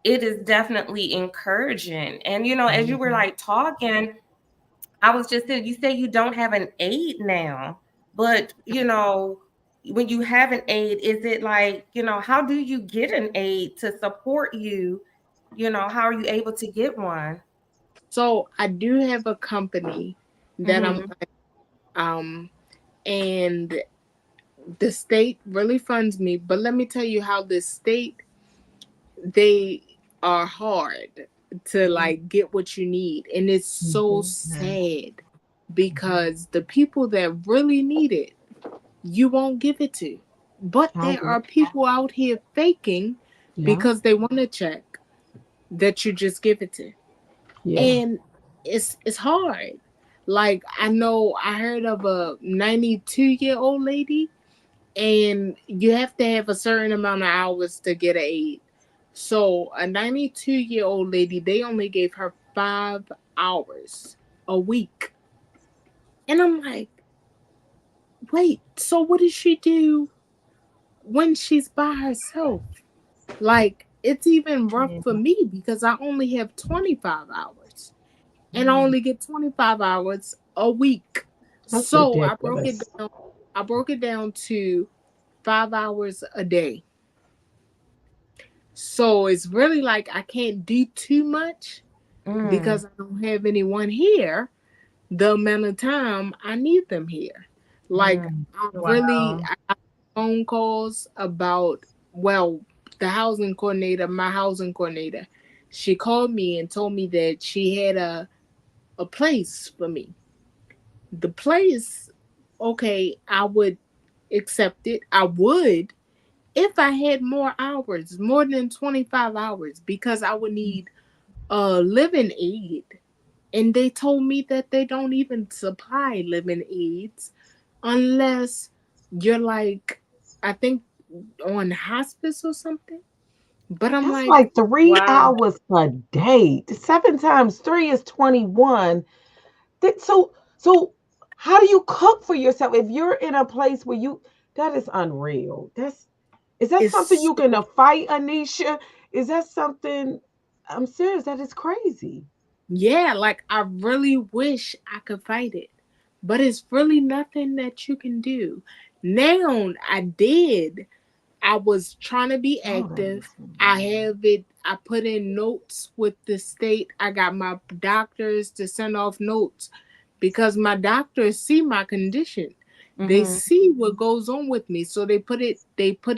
D: it is definitely encouraging. And as you were
A: Hmm.
D: like talking, I was just saying, you say you don't have an aid now, but when you have an aid, is it like, how do you get an aid to support you? How are you able to get one?
C: So I do have a company that I'm
D: Mm-hmm.
C: um and the state really funds me, but let me tell you how the state, they are hard to
A: Hmm.
C: like get what you need, and it's so
A: Hmm.
C: sad because the people that really need it, you won't give it to. But
A: I
C: there
A: agree.
C: are people out here faking
A: Yeah.
C: because they want to check that you just give it to.
A: Yeah.
C: And it's hard. Like I know I heard of a 92-year-old lady, and you have to have a certain amount of hours to get an aid. So a 92-year-old lady, they only gave her 5 hours a week. And I'm like, wait, so what does she do when she's by herself. Like, it's even rough
B: Yeah.
C: for me because I only have 25 hours and I
B: Mm.
C: only get 25 hours a week.
A: That's
C: So
A: ridiculous.
C: I broke it down to 5 hours a day. So it's really like I can't do too much
D: Mm,
C: because I don't have anyone here the amount of time I need them here. Like,
D: mm,
B: Wow.
C: I got phone calls about, well, the housing coordinator, my housing coordinator, she called me and told me that she had a place for me. The place, okay, I would accept it. I would if I had more hours, more than 25 hours, because I would need a living aid. And they told me that they don't even supply living aids unless you're like, I think on hospice or something. But I'm
A: That's
C: like,
A: like three
B: Wow.
A: hours a day. 7 times 3 is 21. So how do you cook for yourself if you're in a place where you that is unreal. Is that something
C: it's
A: you can fight, Anisha? Is that something I'm serious, that is crazy.
C: yeah, like I really wish I could fight it. But it's really nothing that you can do. Now I did. I was trying to be
A: Oh, that
C: active.
A: is
C: I
A: unreal.
C: have it. I put in notes with the state. I got my doctors to send off notes because my doctors see my condition. They
D: mm-hmm.
C: see what goes on with me. So they put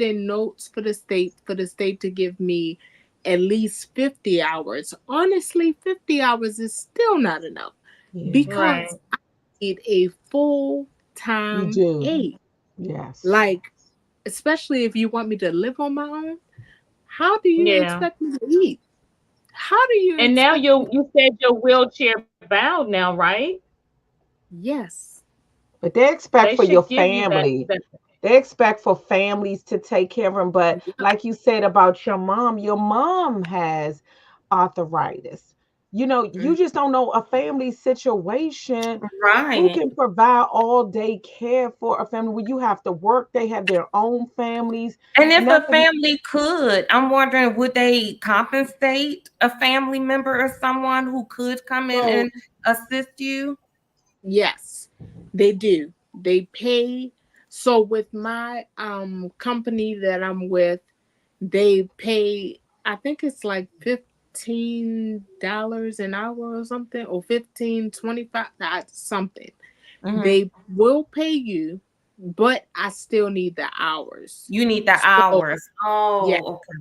C: in notes for the state to give me at least 50 hours. Honestly, 50 hours is still not enough
A: Yeah,
C: because
B: Right.
C: I need a full
A: you
C: time
A: do.
C: aide.
A: Yes.
C: Like, especially if you want me to live on my own, how do you
B: Yeah.
C: expect me to eat? How do you
B: And now
C: expect me?
B: you said you're wheelchair bound now, right?
C: Yes.
A: But they
B: They
A: expect for
B: should
A: your
B: give you that
A: family.
B: that
A: They expect for families to take care of them. But like you said about your mom has arthritis. You
C: Mm.
A: just don't know a family situation. Who
D: Right.
A: can provide all day care for a family when you have to work? They have their own families.
D: And if
A: And
D: a
A: that's what,
D: family could, I'm wondering, would they compensate a family member or someone who could come in
C: So,
D: and assist you?
C: yes, they do. They pay. So with my company that I'm with, they pay, I think it's like $15 an hour or something, or 15, 25, something.
D: Hmm.
C: They will pay you, but I still need the hours.
D: You need the
C: So
D: hours.
C: yeah.
D: Oh, okay.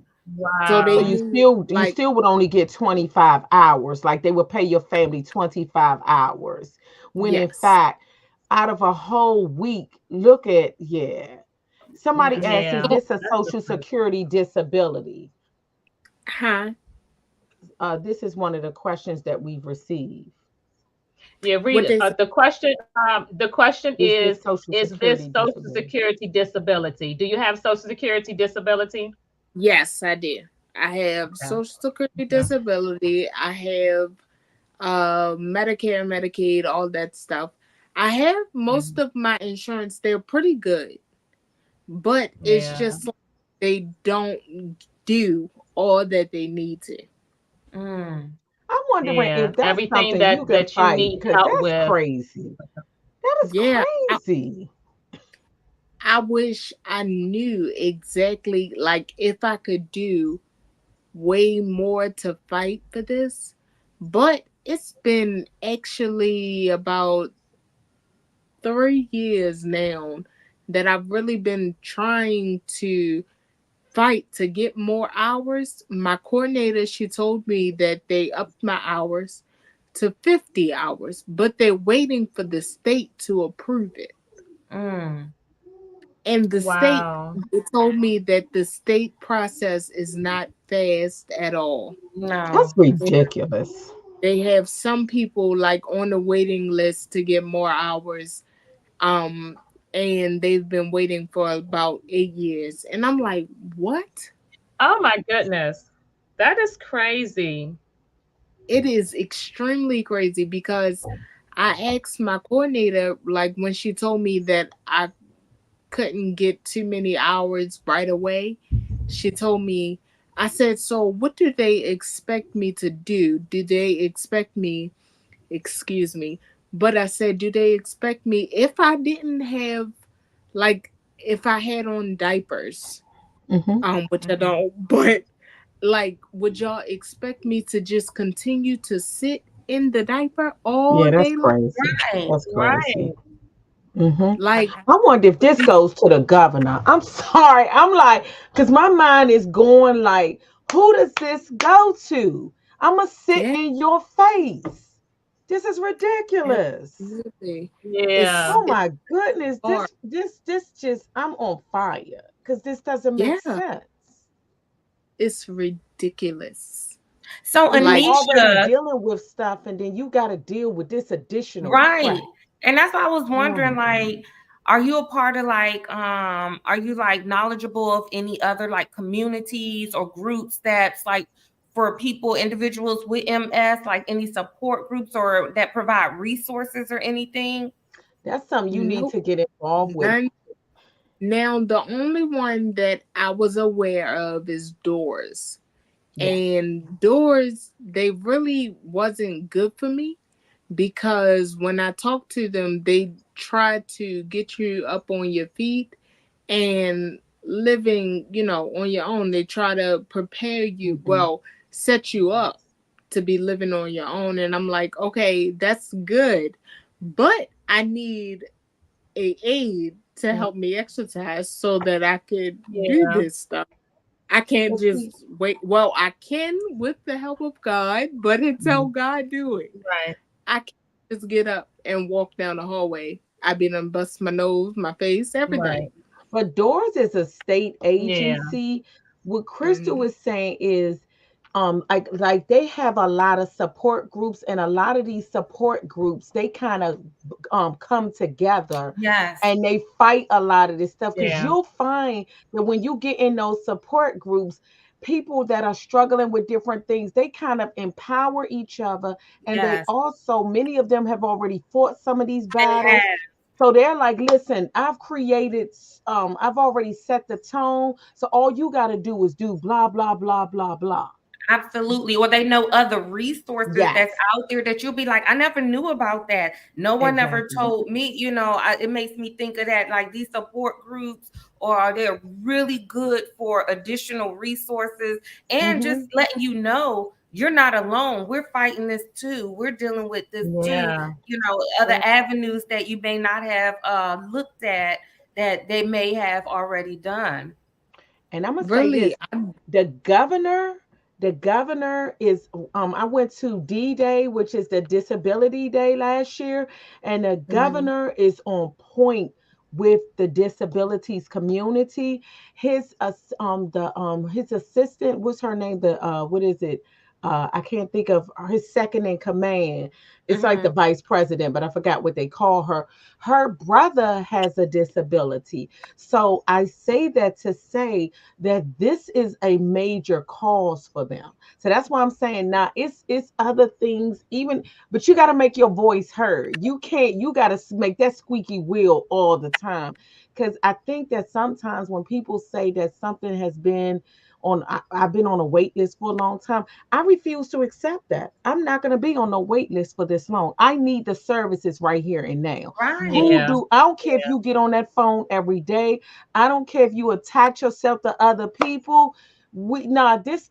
C: So
A: so
C: they
B: wow.
A: you
C: like,
A: still would only get 25 hours. Like they would pay your family 25 hours. When in
C: yes.
A: fact, out of a whole week, look at, yeah. Somebody
D: Yeah.
A: asked, is
C: So
B: Yeah.
A: this a
B: That's
A: social security disability?
C: huh?
A: This is one of the questions that we've received.
B: Yeah, read
C: What
B: it.
C: they say?
B: The question
A: Is this social
B: is this
A: security
B: social
A: disability?
B: security disability? Do you have social security disability?
C: Yes, I do. I have
B: Okay.
C: Social Security
B: Okay.
C: disability. I have Medicare, Medicaid, all that stuff. I have most
B: Mhm.
C: of my insurance. They're pretty good, but it's
B: Yeah.
C: just like they don't do all that they need to.
D: Mm.
A: I'm wondering
B: Yeah.
A: if that's
B: Everything
A: something you
B: that
A: can
B: that you
A: fight
B: need
A: because
B: help
A: that's
B: with.
A: crazy. That is
C: Yeah,
A: crazy.
C: I wish I knew exactly, like, if I could do way more to fight for this, but it's been actually about 3 years now that I've really been trying to fight to get more hours. My coordinator, she told me that they upped my hours to 50 hours, but they're waiting for the state to approve it.
D: Mm.
C: And the state,
B: Wow.
C: they told me that the state process is not fast at all.
A: That's
D: No.
A: ridiculous.
C: They have some people like on the waiting list to get more hours. Um, and they've been waiting for about 8 years. And I'm like, what?
B: Oh my goodness. That is crazy.
C: It is extremely crazy because I asked my coordinator, like when she told me that I couldn't get too many hours right away, she told me, I said, so what do they expect me to do? Do they expect me, excuse me, but I said, do they expect me if I didn't have, like, if I had on diapers,
A: Mm-hmm.
C: which I don't, but like, would y'all expect me to just continue to sit in the diaper all
A: Yeah, that's
C: day long?
A: crazy.
D: Right,
A: That's crazy.
B: Right.
A: Mm-hmm.
C: Like,
A: I wonder if this goes to the governor. I'm sorry. I'm like, because my mind is going like, who does this go to? I'm going to sit
C: yeah,
A: in your face. This is ridiculous.
C: absolutely.
B: Yeah.
A: Oh my goodness.
C: Hard.
A: This just, I'm on fire because this doesn't make
C: Yeah,
A: sense.
C: it's ridiculous.
D: so
A: And you
C: Like,
A: already
D: Anisha,
A: dealing with stuff, and then you got to deal with this additional
D: right.
A: crap.
D: And that's why I was
A: Oh
D: wondering,
A: my God.
D: like, are you a part of like are you like knowledgeable of any other like communities or groups that's like for people, individuals with MS, like any support groups or that provide resources or anything?
A: That's something you need
C: nope,
A: to get involved with.
C: none. Now, the only one that I was aware of is Doors.
A: Yes.
C: And Doors, they really wasn't good for me because when I talked to them, they tried to get you up on your feet and living, on your own. They try to prepare you,
A: Hmm.
C: well, set you up to be living on your own. And I'm like, okay, that's good, but I need a aid to help me exercise so that I could do
B: Yeah.
C: this stuff. I can't
A: But see,
C: just wait. Well, I can with the help of God, but until God do it,
B: Right.
C: I can't just get up and walk down the hallway. I be done bust my nose, my face, everything.
B: Right.
A: but Doors is a state
B: Yeah.
A: agency. What Crystal
C: Mm,
A: was saying is, like they have a lot of support groups, and a lot of these support groups they kind of come together,
D: Yes.
A: and they fight a lot of this stuff. Because
B: Yeah.
A: you'll find that when you get in those support groups, people that are struggling with different things, they kind of empower each other, and they
D: Yes.
A: also, many of them have already fought some of these
D: They
A: battles.
D: have.
A: So they're like, listen, I've already set the tone. So all you got to do is do blah, blah, blah, blah, blah.
D: Absolutely. Or they know other resources that's
A: Yes,
D: out there that you'll be like, I never knew about that. No one ever
A: exactly.
D: told me, it makes me think of that. Like these support groups, or are they really good for additional resources and just
A: Hmm.
D: letting you know you're not alone. We're fighting this too. We're dealing with this too.
B: Yeah.
D: Other avenues that you may not have looked at that they may have already done.
A: And I'm gonna say
C: really,
A: this: the governor, the governor is. I went to D-Day, which is the Disability Day last year, and the
C: mhm.
A: governor is on point with the disabilities community. His assistant, what's her name? What is it? I can't think of his second in command. It's like the
D: Hmm.
A: vice president, but I forgot what they call her. Her brother has a disability. So I say that to say that this is a major cause for them. So that's why I'm saying now it's other things even, but you got to make your voice heard. You got to make that squeaky wheel all the time, because I think that sometimes when people say that something has been I've been on a wait list for a long time, I refuse to accept that. I'm not going to be on no wait list for this long. I need the services right here and now.
D: Right.
B: Yeah.
A: I don't care if
B: Yeah.
A: you get on that phone every day. I don't care if you attach yourself to other people. We nah this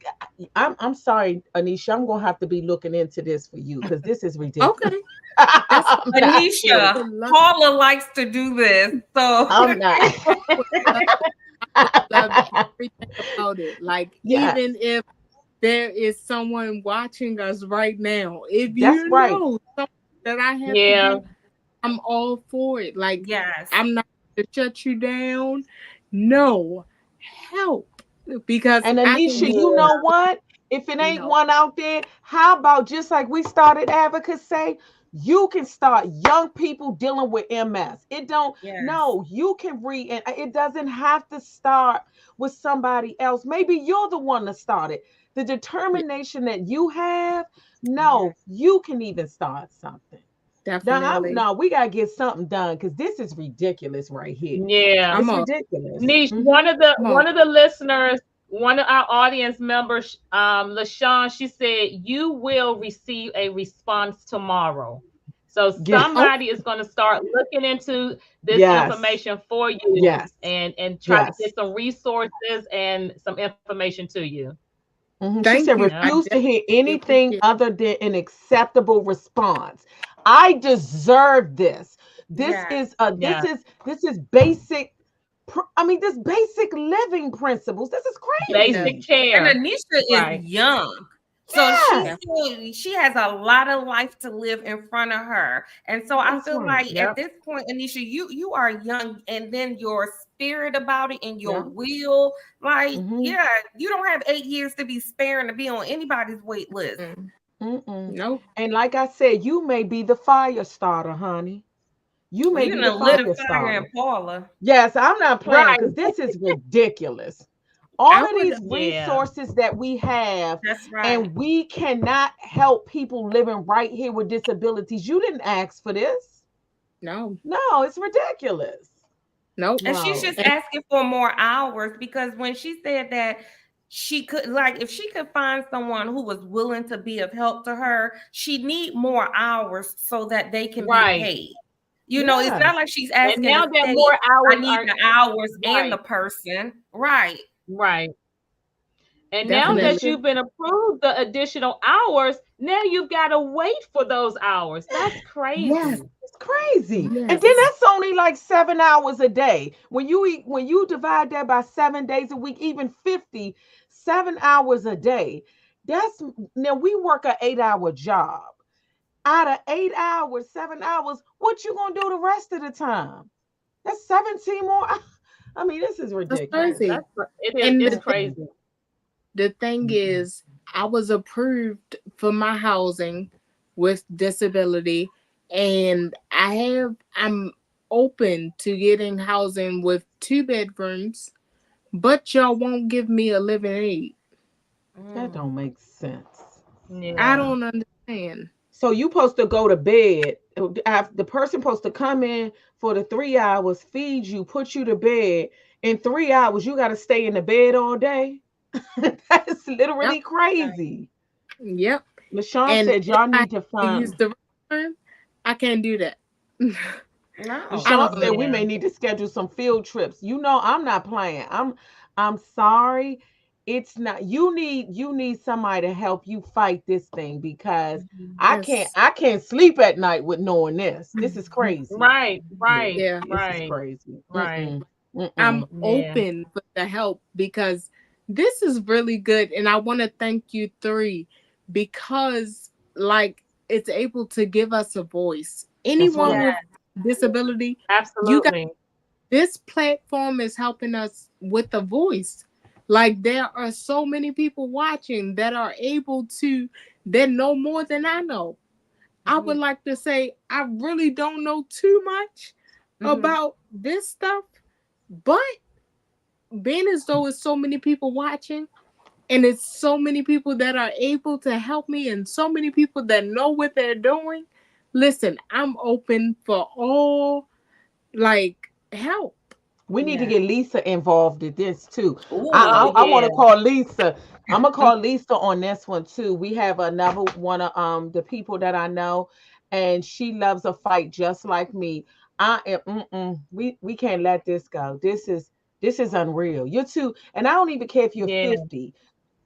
A: I'm sorry, Anisha. I'm gonna have to be looking into this for you because this is ridiculous.
C: Okay, that's
A: I'm not
C: I
A: kidding.
D: Anisha,
C: would love,
D: Paula likes to do this. So
A: I'm not.
C: would love, would love everything about it. Like,
A: Yes,
C: even if there is someone watching us right now, if
A: that's
C: you
A: right.
C: know something that I have to
B: Yeah.
C: do, I'm all for it. Like,
D: yes,
C: I'm not to shut you down. No, help, because
A: And
C: I can
A: Anisha,
C: be
A: you
B: Yeah.
A: know what? If it
C: any
A: ain't
C: help.
A: one out there, how about just like we started advocacy, you can start young people dealing with MS. It don't,
D: yes,
A: no, you can read, and it doesn't have to start with somebody else. Maybe you're the one to start it. The
C: Yeah,
A: determination that you have,
D: yes.
A: no, you can even start something.
C: Definitely.
A: No, we gotta get something done because this is ridiculous right here.
B: Yeah.
C: I'm
A: It's
C: on.
A: ridiculous.
B: Niche,
C: I'm on.
B: one of the listeners, one of our audience members, LaShawn, she said you will receive a response tomorrow. So
A: Yeah.
C: Oh,
B: somebody is going to start looking into this
A: Yes.
B: information for you
A: Yes.
B: and try to
A: Yes.
B: get some resources and some information to you.
A: She
C: thank
A: said,
C: you.
B: Yeah.
C: I
A: refuse to hear
C: definitely
A: anything
C: appreciate
A: other than an acceptable response. I deserve this.
D: Yes.
B: Yeah.
A: This is basic. I mean, this basic living principles. This is
C: it.
B: Basic
A: crazy.
D: And
B: care.
D: Anisha is
B: Right.
D: young. So
A: Yes,
D: she has a lot of life to live in front of her. And so I
A: that's
D: feel
A: right.
D: like at
B: Yep.
D: this point, Anisha, you are young, and then your spirit about it and your
A: Yeah.
D: will, like,
A: Mm-hmm.
D: yeah, you don't have 8 years to be sparing to be on anybody's wait list.
C: Mm,
A: Mm-mm.
C: nope.
A: And like I said, you may be the fire starter, honey. You
D: Well,
A: may
D: you
A: be the
D: done lit a
A: fire
D: fire in
A: starter.
D: Paula.
A: Yes, I'm not playing
B: Right.
A: because this is ridiculous. All
C: I
A: of
C: would.
A: these
B: Yeah.
A: resources that we have,
D: That's right.
A: and we cannot help people living right here with disabilities. You didn't ask for this.
C: No.
A: No, it's ridiculous.
C: Nope.
D: And she's
A: No.
D: just
C: And
D: asking for more hours because when she said that she could, like, if she could find someone who was willing to be of help to her, she need more hours so that they can be
B: Right.
D: paid. It's not
A: Yes.
D: like she's
B: And
D: asking
B: now
D: the
B: that
D: state,
B: more
D: I
B: hours
D: need
B: are
D: the hours and the
B: right.
D: person. Right.
B: Right. And now
C: definitely.
B: that
A: Anisha.
B: you've been approved the additional hours, now you've got to wait for those hours. That's
C: Yes.
B: crazy.
A: It's crazy. And then
C: Yes.
A: that's only like 7 hours a day. When you divide that by 7 days a week, even 57 hours a day. That's now we work an 8 hour job. Out of 8 hours, 7 hours, what you gonna do the rest of the time? That's 17 more. I mean, this is
C: That's
A: ridiculous.
C: crazy.
B: It is
C: And
B: it's crazy.
C: the thing is, I was approved for my housing with disability, and I'm open to getting housing with 2 bedrooms, but y'all won't give me a living aid.
A: That
D: Mm.
A: don't make sense.
C: I
B: Yeah.
C: don't understand.
A: So you supposed to go to bed. The person supposed to come in for the 3 hours, feed you, put you to bed. In 3 hours, you got to stay in the bed all day. That's
C: Yep.
A: literally crazy.
C: Yep.
A: LaShawn
C: And
A: said
C: if
A: y'all
C: I have
A: need to
C: to use
A: find.
C: the restroom, I can't do that.
D: No.
C: I
A: LaShawn
C: don't
A: said we
B: Yeah.
A: may need to schedule some field trips. I'm not playing. I'm sorry. It's not you need somebody to help you fight this thing because
D: Mhm.
C: Yes.
A: I can't sleep at night with knowing this. This is crazy.
B: Right.
A: Yeah,
B: Right.
C: Yeah.
A: this is
B: Right.
A: crazy.
B: Right.
C: I'm
B: Yeah.
C: open for the help because this is really good. And I want to thank you three because, like, it's able to give us a voice.
A: That's
C: Anyone
A: right.
C: with
D: Yeah.
C: disability, you got
B: Absolutely.
C: this platform is helping us with a voice. Like, there are so many people watching that are able to, that know more than I know. I would
D: Mhm.
C: like to say, I really don't know too much
D: Mhm.
C: about this stuff, but being as though it's so many people watching and it's so many people that are able to help me and so many people that know what they're doing, listen, I'm open for all, like, help.
A: We need to
D: Yeah.
A: get Lisa involved in this too.
B: Oh
A: I
D: Ooh.
A: want to
B: yeah.
A: call Lisa. I'm gonna
C: Um,
A: call Lisa on this one too. We have another one of the people that I know, and she loves a fight just like me. I am. We can't let this go. This is unreal. You're too, and I don't even care if you're
B: Yeah.
A: 50.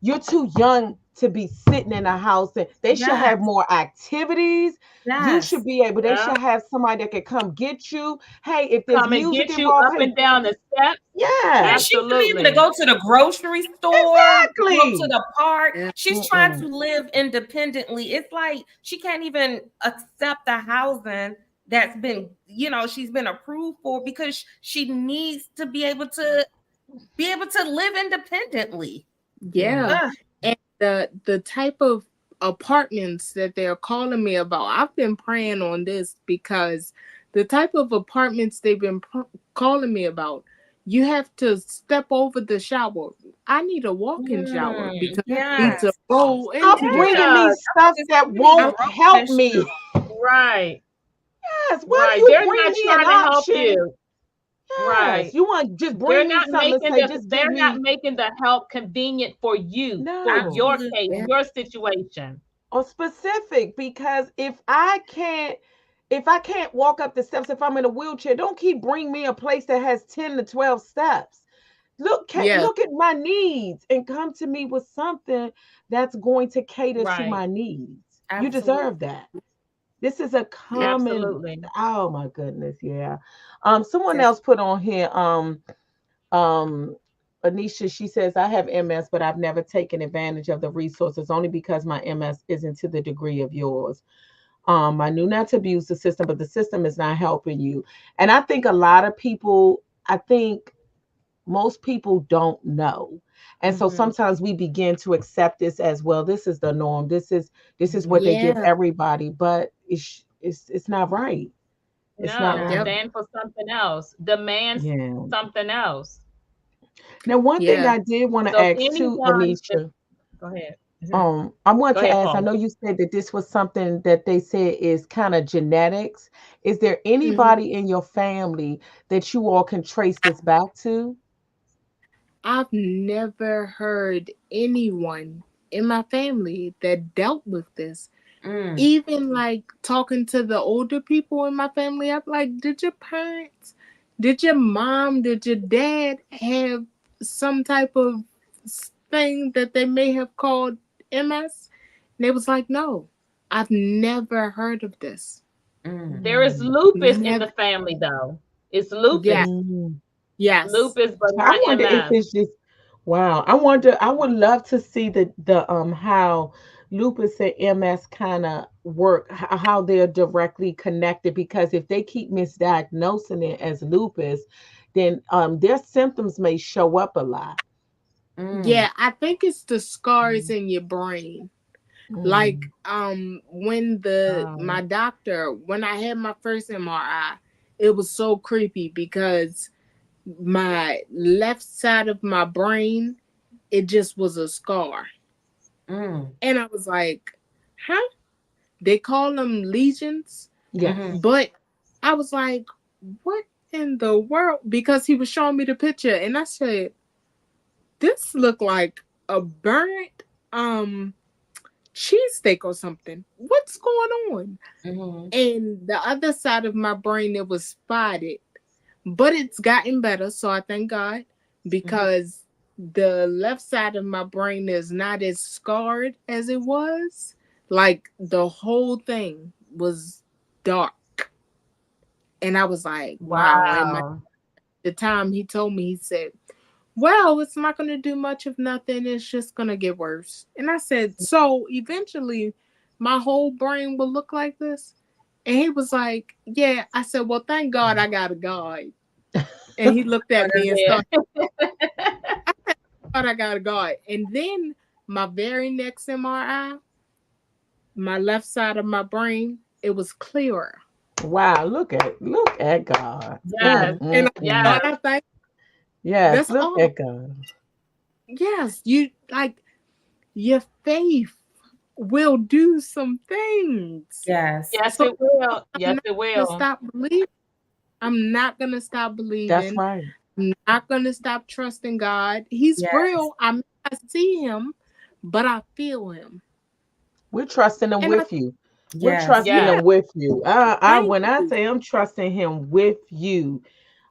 A: You're too young to be sitting in a house, and they should
D: Yes.
A: have more activities. You should
D: Yes.
A: be able, they
B: Yeah.
A: should have somebody that can come get you. Hey, if there's
B: Come and
A: music
B: get you
A: involved,
B: up
A: hey,
B: and down the steps.
D: Yeah,
A: yes,
D: she should be able to
B: Absolutely.
D: go to the grocery store, go to
A: exactly.
D: the park.
C: yeah,
D: She's trying
A: Mm-mm.
D: to live independently. It's like she can't even accept the housing that's been, she's been approved for because she needs to be able to live independently.
A: Yeah.
C: yeah.
D: Ugh.
C: And the type of apartments that they're calling me about, I've been praying on this because the type of apartments they've been calling me about, you have to step over the shower. I need a walk-in shower because I need
D: Yes.
C: to roll
A: Stop
C: into the shower.
A: bringing
B: Yeah.
A: me stuff
D: Just
A: that
D: so many
C: I,
A: won't
D: roaches
A: help
D: and
A: me.
D: stuff.
B: Right.
A: Yes. Why do
B: Right.
A: you
B: They're
A: bring
B: not
A: me an
B: trying to help
A: option?
B: you.
A: Yes.
B: Right.
A: You want just
B: They're
A: bring me
B: not
A: something to
B: making
A: say, just give
B: they're not
A: me
B: making the help convenient for you, for
A: no.
B: your
D: Absolutely.
B: case,
C: Yeah.
B: your situation.
A: Or specific, because if I can't walk up the steps, if I'm in a wheelchair, don't keep bring me a place that has 10 to 12 steps.
C: Yeah.
A: Look at my needs and come to me with something that's going to cater to
B: Right.
A: my needs. You
D: Absolutely.
A: deserve that. This is a common,
B: Absolutely.
A: oh my goodness, yeah. Someone
C: Def-
A: else put on here, um Anisha, she says, I have MS, but I've never taken advantage of the resources only because my MS isn't to the degree of yours. I knew not to abuse the system, but the system is not helping you. And I think a lot of people, I think most people don't know. And so
D: Mm-hmm.
A: sometimes we begin to accept this as well. This is the norm. This is what they give
C: Yeah.
A: everybody, but it's not right. It's not
B: No,
C: Yep.
A: right.
B: stand for something else. Demand
A: Yeah.
B: something else.
A: Now, one thing
C: Yeah.
A: I did want to
B: So if
A: ask too,
B: anyone, if,
A: Anisha,
B: go ahead. Mhm.
A: I want
B: Go
A: to
B: ahead,
A: ask, I
B: Paul.
A: know you said that this was something that they said is kind of genetics. Is there
C: Mhm.
A: anybody in your family that you all can trace this back to?
C: I've never heard anyone in my family that dealt with this.
D: Mm.
C: Even like talking to the older people in my family, I'm like, did your parents, did your mom, did your dad have some type of thing that they may have called MS? And they was like, no, I've never heard of this.
D: Mm.
B: There is
A: Mm,
B: lupus in the
C: Never.
B: family, though. It's
C: Yeah.
B: lupus.
A: mm.
C: Yes.
B: Lupus, but
A: So I
B: not
A: wonder if
B: MS.
A: it's just wow. I wonder. I would love to see the how lupus and MS kind of work, how they're directly connected. Because if they keep misdiagnosing it as lupus, then their symptoms may show up a lot.
D: Mm.
C: Yeah, I think it's the scars
A: Mm,
C: in your brain. Like
A: mm,
C: when the
B: Um,
C: my doctor when I had my first MRI, it was so creepy because my left side of my brain, it just was a scar.
D: Mm.
C: And I was like, huh? They call them lesions,
D: Mm-hmm.
A: yes.
C: but I was like, what in the world? Because he was showing me the picture and I said, this looked like a burnt cheesesteak or something. What's going on?
D: Mm-hmm.
C: And the other side of my brain, it was spotted, but it's gotten better. So I thank God
D: Mm-hmm.
C: because the left side of my brain is not as scarred as it was. Like the whole thing was dark. And I was like, wow. And
B: wow.
C: the time he told me, he said, well, it's not going to do much of nothing. It's just going to get worse. And I said, so eventually my whole brain will look like this. And he was like, yeah. I said, well, thank God I got a God. And he looked at me and started,
B: Yeah.
C: thought I got a God. And then my very next MRI, my left side of my brain, it was clearer.
A: Wow. Look at God.
B: Yes.
C: And
B: Yes.
C: God, I think
A: Yes.
C: that's
A: Look
C: all.
A: at God.
C: Yes, you like your faith will do some things.
D: Yes.
B: Yes,
C: So
B: it will.
C: I'm
B: Yes,
C: not
B: it
C: gonna
B: will.
C: stop believing. I'm not gonna stop
A: That's
C: believing.
A: right.
C: I'm not gonna stop trusting God. He's
D: Yes.
C: real. I may not see him, but I feel him.
A: We're trusting Him
C: And I
A: with you. We're
D: Yes.
A: trusting
C: yeah,
A: Him with you. I
C: thank
A: when I
C: you.
A: say I'm trusting Him with you,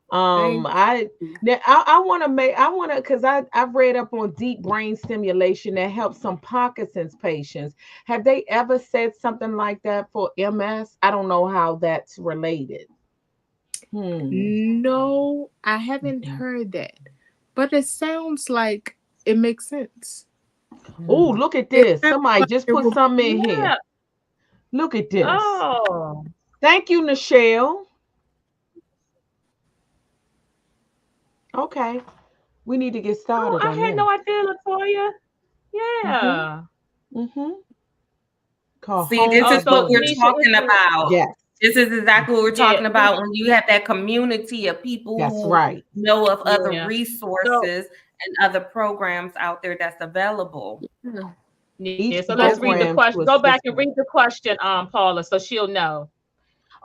C: Thank
A: I
C: you.
A: now I want to make I want to because I've read up on deep brain stimulation that helps some Parkinson's patients. Have they ever said something like that for MS? I don't know how that's related. Hmm.
C: No, I haven't
A: Mhm.
C: heard that. But it sounds like it makes sense.
A: Oh,
D: Mm.
A: look at
C: It
A: this.
C: sounds
A: Somebody
C: like
A: just
C: it
A: put
C: will.
A: something in here.
B: Yeah.
A: Look at this.
B: Oh.
A: Thank you, Nichelle. Okay. We need to get
B: Oh,
A: started
B: I
A: on
B: had
A: this.
B: no idea, Latoya.
A: Mm-hmm.
B: Yeah.
A: Mm-hmm. Called
D: See,
A: home
D: this
B: Oh,
D: is
B: so
D: what we're
A: ability.
B: Tanisha,
D: talking about.
A: Yes.
D: This is exactly what we're
B: yeah,
D: talking about when you have that community of people
A: That's
D: who
A: right.
D: know of other
B: yeah. So
D: resources and other programs out there that's available.
C: Yeah.
B: yeah, so
A: Each
B: let's read
C: Yep.
B: the
A: program
B: question.
A: to
B: Go back and
A: assist
B: read
A: them.
B: the question, Paula, so she'll know.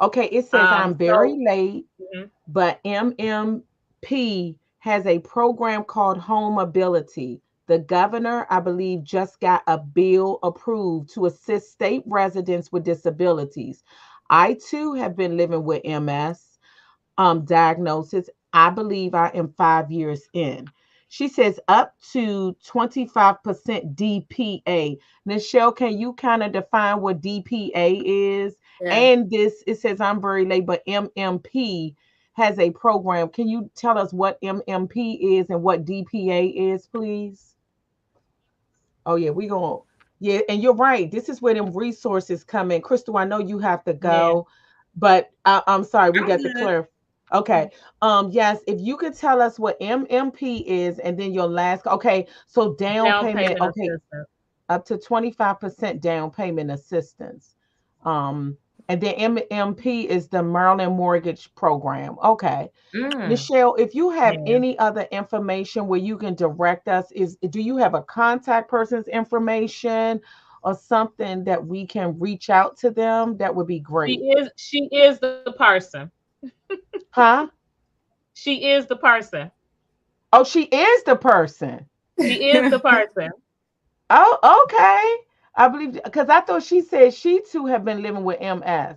A: Okay, it says I'm
B: So,
A: very late,
B: mhm.
A: but MMP has a program called Home Ability. The governor, I believe, just got a bill approved to assist state residents with disabilities. I too have been living with MS diagnosis. I believe I am 5 years in. She says up to 25% DPA. Nichelle, can you kind of define what DPA is?
C: Yeah.
A: And this, it says I'm very late, but MMP has a program. Can you tell us what MMP is and what DPA is, please? Oh yeah, we going yeah, and you're right. This is where them resources come in. Crystal, I know you have to
B: Yeah,
A: go, but I'm sorry, we
D: I'm
A: got to
D: good.
A: clear. Okay. Yes, if you could tell us what MMP is and then your last okay, so down
B: down
A: payment,
B: payment
A: okay,
B: assistance.
A: up to 25% down payment assistance. Um, and then MMP is the Maryland Mortgage Program. Okay.
D: Mm.
A: Nichelle, if you have
B: Yeah.
A: any other information where you can direct us, is do you have a contact person's information or something that we can reach out to them? That would be great.
B: She is the person.
A: Huh?
B: She is the person.
A: Oh, she is the person.
B: She is the person.
A: Oh, okay. I believe because I thought she said she too have been living with MS.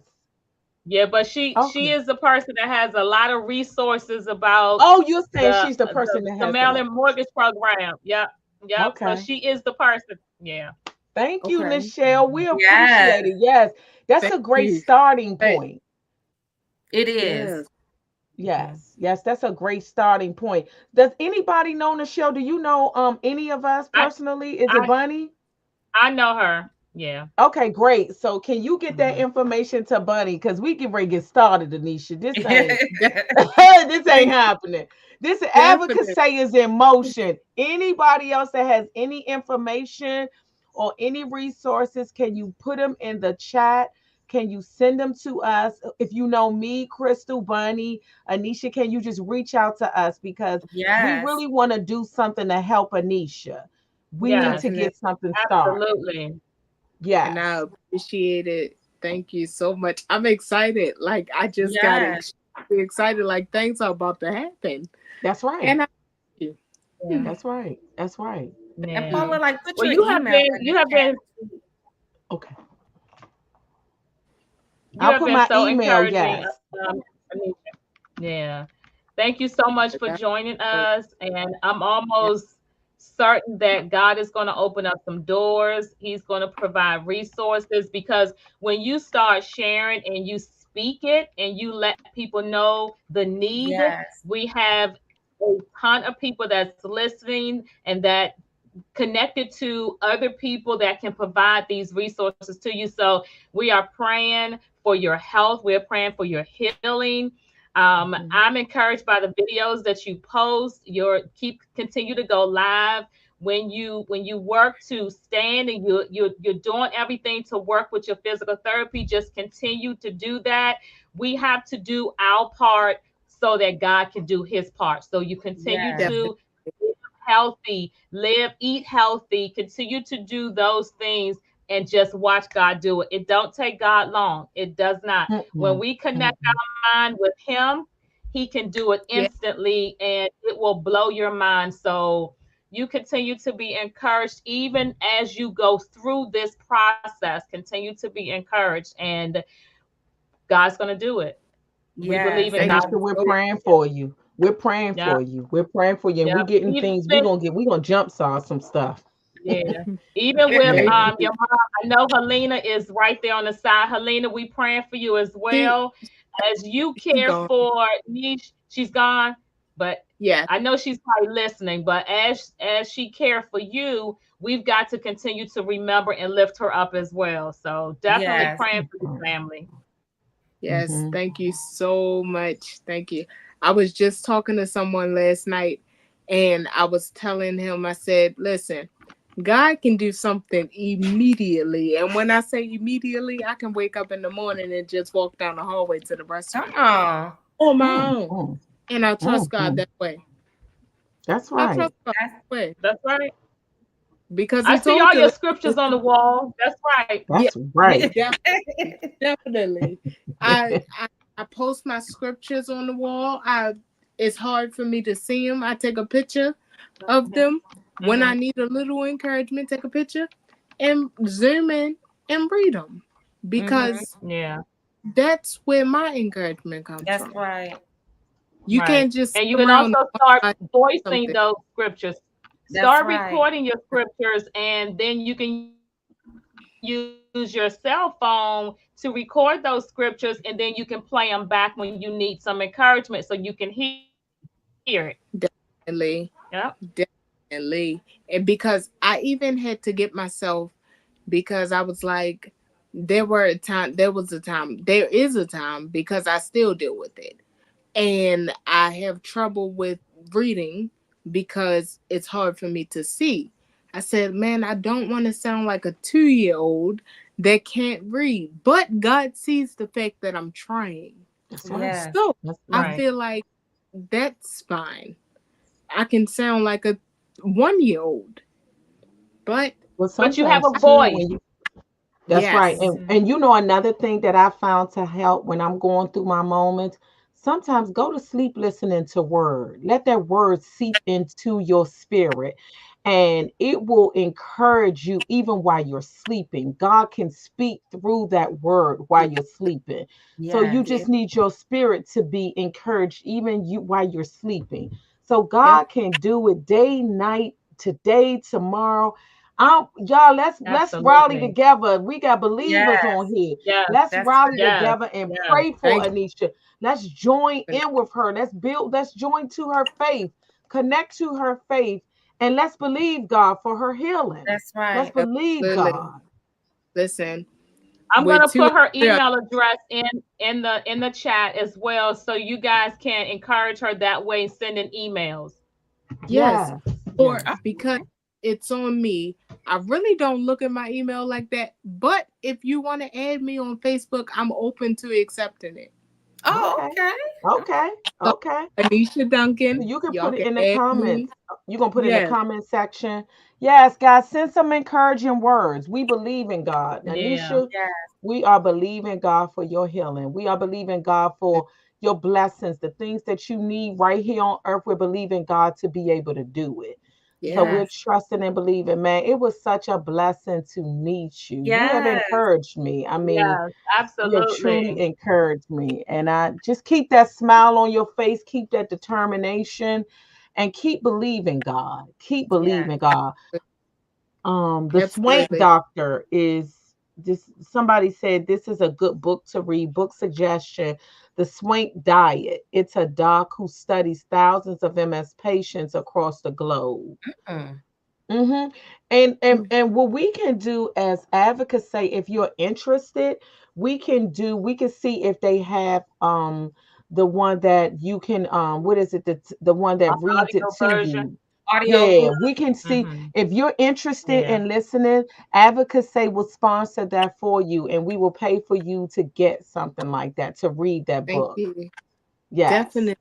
B: Yeah, but she
A: Okay.
B: is the person that has a lot of resources about
A: Oh, you're saying
B: the
A: she's the
B: the,
A: person that
B: the
A: has a lot.
B: Maryland mortgage program. Yep. Yep. So
A: Okay.
B: she is the person. Yeah.
A: Thank you,
C: Okay.
A: Nichelle. We
D: Yes,
A: appreciate it. Yes, that's
C: Thank
A: a great
C: you.
A: starting
C: Hey,
A: point.
D: it is.
C: yes.
B: Mhm.
A: Yes, that's a great starting point. Does anybody know Nichelle? Do you know any of us
B: I
A: personally? Is it
B: I
A: Bunny?
B: I know her. Yeah.
A: Okay, great. So can you get that
B: Mhm.
A: information to Bunny? Because we can ready to get started, Anisha. This ain't
C: De-
A: this ain't
C: Thank you.
A: happening. This
C: Definitely.
A: advocacy is in motion. Anybody else that has any information or any resources, can you put them in the chat? Can you send them to us? If you know me, Crystal, Bunny, Anisha, can you just reach out to us because we
D: Yes.
A: really want to do something to help Anisha. We need
B: Yes.
A: to
C: Definitely.
A: get something started.
B: Absolutely.
C: And I
A: Yes.
C: appreciate it. Thank you so much. I'm excited. Like I just got
D: Yes.
C: extremely excited. Like things are about to happen.
A: That's right.
C: And I thank
B: Yeah.
C: you.
A: That's right. That's right.
D: And
B: Yeah.
D: Paula, like, put
B: Well,
D: your
B: you have
D: email
B: been
D: in the
B: you have
D: chat.
B: been
A: Okay.
B: you
A: I'll
B: have
A: put
B: been
A: my
B: so
A: email.
B: encouraging.
A: Yes.
B: Anisha. Yeah. Thank you so much for joining us. And I'm
C: Yeah,
B: almost certain that God is going to open up some doors. He's going to provide resources because when you start sharing and you speak it and you let people know the need,
D: Yes.
B: we have a ton of people that's listening and that connected to other people that can provide these resources to you. So we are praying for your health. We're praying for your healing.
A: Mhm.
B: I'm encouraged by the videos that you post. Your keep continue to go live when you work to stand and you're doing everything to work with your physical therapy. Just continue to do that. We have to do our part so that God can do His part. So you continue
D: Yes.
C: definitely.
B: to healthy, live, eat healthy, continue to do those things and just watch God do it. It don't take God long. It does not. When
A: Mm-mm.
B: we connect
A: Mm-mm.
B: our mind with him, he can do it
C: Yeah,
B: instantly and it will blow your mind. So you continue to be encouraged even as you go through this process. Continue to be encouraged and God's going to do it. We believe
D: Yes.
B: in
C: thank
B: God.
C: you
A: Anisha, we're
C: so much.
A: praying for you. We're praying
B: Yeah.
A: for you. We're praying for you. And
B: Yeah.
A: we're getting
B: Even
A: things. We're gonna jump saw some stuff.
B: Yeah. Even with
C: Thank
A: Yeah.
C: you.
B: your mom, I know Helena is right there on the side. Helena, we praying for you as
C: She
B: well. As you
C: she
B: care
C: gone.
B: for Niche, she's gone, but
C: Yeah,
B: I know she's probably listening. But as she care for you, we've got to continue to remember and lift her up as well. So definitely
D: Yes.
B: praying for your family.
C: yes.
A: Mm-hmm.
C: Thank you so much. Thank you. I was just talking to someone last night and I was telling him, I said, listen, God can do something immediately. And when I say immediately, I can wake up in the morning and just walk down the hallway to the restroom
D: Come on.
C: on my own.
A: Mm-hmm.
C: And I trust God
A: Mm-hmm.
C: that way.
A: That's
C: I
A: right.
C: trust God
D: That's
C: that way.
B: That's right.
C: because
B: I
C: he
B: see
C: told
B: all
C: you,
B: your scriptures on the wall. That's right.
C: yeah,
A: That's right.
C: definitely, definitely. I post my scriptures on the wall. It's hard for me to see them. I take a picture of them when I
B: Hmm.
C: need a little encouragement. Take a picture and zoom in and read them
D: Mm-hmm.
C: because
B: Yeah,
C: that's where my encouragement comes
D: That's
C: from.
D: right.
C: You
B: right.
C: can't just
B: And you
C: sit
B: can
C: around and
B: also
C: talk
B: start
C: about
B: voicing
C: something.
B: those scriptures.
D: That's
B: Start
D: right.
B: recording your scriptures, and then you can use your cell phone to record those scriptures, and then you can play them back when you need some encouragement so you can hear it.
C: Definitely,
B: Yep.
C: definitely. And because I even had to get myself, because I was like, there is a time, because I still deal with it. And I have trouble with reading because it's hard for me to see. I said, man, I don't want to sound like a 2-year old that can't read, but God sees the fact that I'm trying.
A: That's right.
D: Yes.
C: So
A: That's
C: I
A: right.
B: Right.
C: feel like that's fine. I can sound like a 1-year old, but
A: Well,
B: But you have
A: sometimes
B: a
A: too,
B: voice.
A: when you that's right.
C: yes,
B: Hmm.
A: And you know another thing that I found to help when I'm going through my moments, sometimes go to sleep listening to word. Let that word seep into your spirit and it will encourage you even while you're sleeping. God can speak through that word while you're sleeping. So you
D: Yes.
C: yeah,
A: just need your spirit to be encouraged even you while you're sleeping. So
C: yep,
A: God can do it day, night, today, tomorrow. Y'all, let's rally
B: Absolutely.
A: together. We got believers on
D: Yes.
A: here.
B: Yes.
A: Let's
D: That's
A: rally
D: right.
B: Yes.
A: together and
B: Yes.
A: pray for
C: thank
A: Anisha. Let's join
C: you.
A: in with her. Let's build, let's join to her faith, connect to her faith, and let's believe God for her healing.
D: That's
A: Let's
D: right.
A: believe
C: Absolutely.
A: God.
C: Listen,
B: I'm
C: with
B: gonna
C: two
B: put her
C: other,
B: email address in the chat as well, so you guys can encourage her that way, sending emails.
C: yes,
A: Yes,
C: or
A: yes.
C: because it's on me. I really don't look at my email like that. But if you want to add me on Facebook, I'm open to accepting it.
D: Oh,
A: Okay.
D: okay.
A: Okay.
C: So
A: Okay.
C: Anisha Duncan,
A: You can
C: y'all
A: put it
C: can
A: in the
C: add me.
A: comments. You gonna put it in the
C: Yes,
A: comment section. Yes, guys, send some encouraging words. We believe in God.
B: Yeah.
A: Anisha,
D: Yes.
A: we are believing God for your healing. We are believing God for your blessings, the things that you need right here on earth. We're believing God to be able to do it. So
C: yes,
A: we're
D: Yes.
A: trusting and believing, man. It was such a blessing to meet you. You have
D: Yes.
A: encouraged me. I mean,
B: Yes.
A: you have truly
B: Absolutely.
A: encouraged me. And I just keep that smile on your face, keep that determination, and keep believing God. Keep
D: Yes.
A: believing God. The Swank
C: absolutely.
A: Doctor is this somebody said this is a good book to read. Book suggestion. The Swank Diet. It's a doc who studies thousands of MS patients across the globe.
D: Mm.
A: Hmm. And what we can do as advocates, say if you're interested, we can see if they have the one that you can what is it, the one that reads it
B: Audio
A: to
B: version.
A: you.
D: Audio
A: Yeah,
D: book.
A: we can see
B: Hmm.
A: if you're interested
B: Yeah.
A: in listening. Advocacy will sponsor that for you, and we will pay for you to get something like that to read that
C: Thank
A: book.
C: you.
A: Yes.
C: Definitely,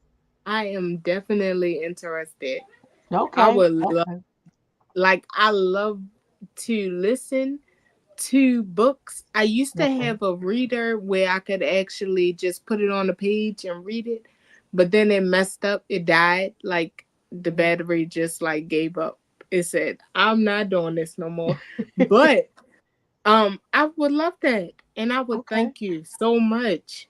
C: I am definitely interested. I
A: Okay.
C: would love,
A: Okay.
C: like, I love to listen to books. I used to
A: Okay.
C: have a reader where I could actually just put it on the page and read it, but then it messed up. It died. Like the battery just like gave up. It said, "I'm not doing this no more." But I would love that, and I would
A: Okay.
C: thank you so much.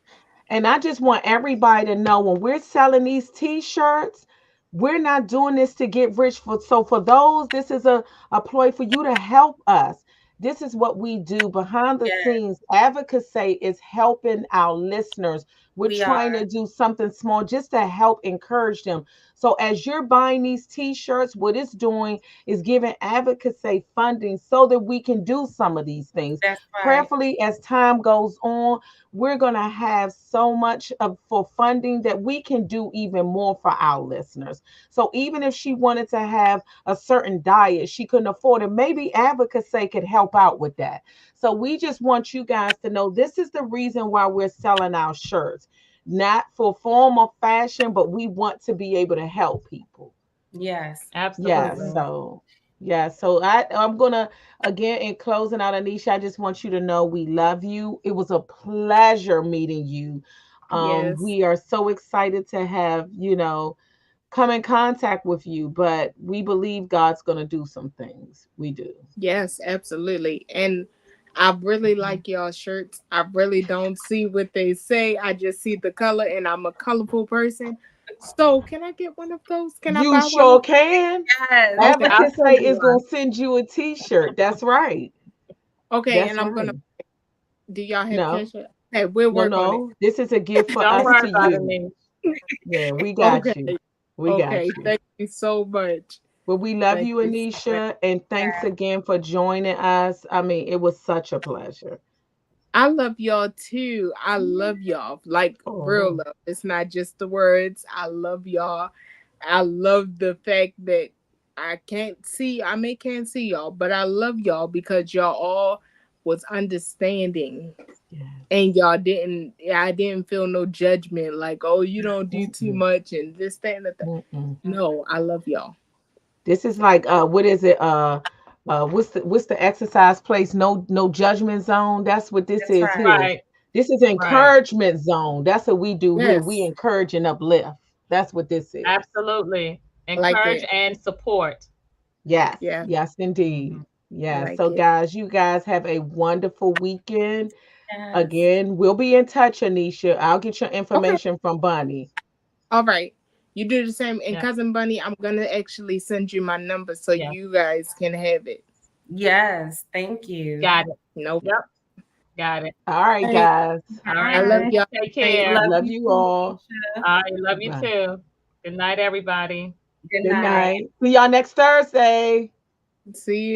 A: And I just want everybody to know when we're selling these t-shirts, we're not doing this to get rich. For those, this is a ploy for you to help us. This is what we do behind the
D: Yes.
A: scenes. Advocacy is helping our listeners. We're
D: We are.
A: trying to do something small just to help encourage them. So as you're buying these t-shirts, what it's doing is giving advocacy funding so that we can do some of these things.
D: That's right.
A: Prayerfully, as time goes on, we're going to have so much of for funding that we can do even more for our listeners. So even if she wanted to have a certain diet she couldn't afford it, maybe advocacy could help out with that. So we just want you guys to know this is the reason why we're selling our shirts, not for form or fashion, but we want to be able to help people.
D: Yes.
A: Yes,
B: Absolutely.
A: so Yeah, so I'm gonna again in closing out, Anisha, I just want you to know we love you. It was a pleasure meeting you.
C: Yes.
A: We are so excited to have, come in contact with you, but we believe God's gonna do some things. We do.
C: Yes, absolutely. And I really
A: Mhm.
C: like y'all shirts. I really don't see what they say. I just see the color and I'm a colorful person. So can I get one of those? Can I
A: You
C: buy one of
A: sure can.
D: Yes.
B: Okay, I'll
A: Advocates
B: send
A: say
B: you
A: is
B: one.
A: gonna send you a T-shirt. That's right.
C: Okay,
A: That's
C: and I'm gonna
A: right.
C: do y'all have
A: No,
C: cash? Okay, we'll
A: no,
C: work on it.
A: no. This is a gift for
B: Don't
A: us
B: worry
A: to
B: about it,
A: you.
B: me.
A: Yeah, we got you.
C: Okay.
A: We got
C: Okay.
A: you.
C: Thank you so much.
A: Well, we love
C: Thank
A: you,
C: you so much.
A: Anisha, and thanks
D: Yes.
A: again for joining us. I mean, it was such a pleasure.
C: I love y'all too. I love y'all. Like real
A: Oh,
C: love. It's not just the words. I love y'all. I love the fact that I may can't see y'all, but I love y'all because y'all all was understanding
A: yes.
C: and I didn't feel no judgment like, oh, you don't do too
A: Mm-mm,
C: much and this, that, and that.
A: mm-mm.
C: No, I love y'all.
A: This is like what is it? What's the exercise place? No judgment zone. That's what this
D: That's
A: is
D: right.
A: here.
B: Right,
A: This is
B: right.
A: encouragement zone. That's what we do here. We
C: Yes.
A: encourage and uplift. That's what this is.
B: Absolutely.
C: I like
B: Encourage
C: it.
B: and support.
A: Yes,
C: Yeah,
A: yes, indeed.
C: I
A: Yes.
C: like
A: So,
C: it.
A: guys, you guys have a wonderful weekend.
D: Yes.
A: Again, we'll be in touch, Anisha. I'll get your
C: Okay.
A: information from Bunny.
C: All right. You do the same. And
B: Yeah.
C: Cousin Bunny, I'm going to actually send you my number so
B: Yeah.
C: you guys can have it.
D: Yes. Thank you.
B: Got it.
C: Nope.
B: Yep. Got it.
A: All right,
C: Hey,
A: guys.
B: All
C: I love
B: right.
D: Bye.
C: y'all.
B: Take
C: Thank
B: care.
D: Love
A: Love
D: you
A: you
D: too,
A: all.
D: Anisha.
B: I love you
A: Bye.
B: too. Good night, everybody.
D: Good
A: Good
D: night.
A: night. See y'all next Thursday.
C: See you.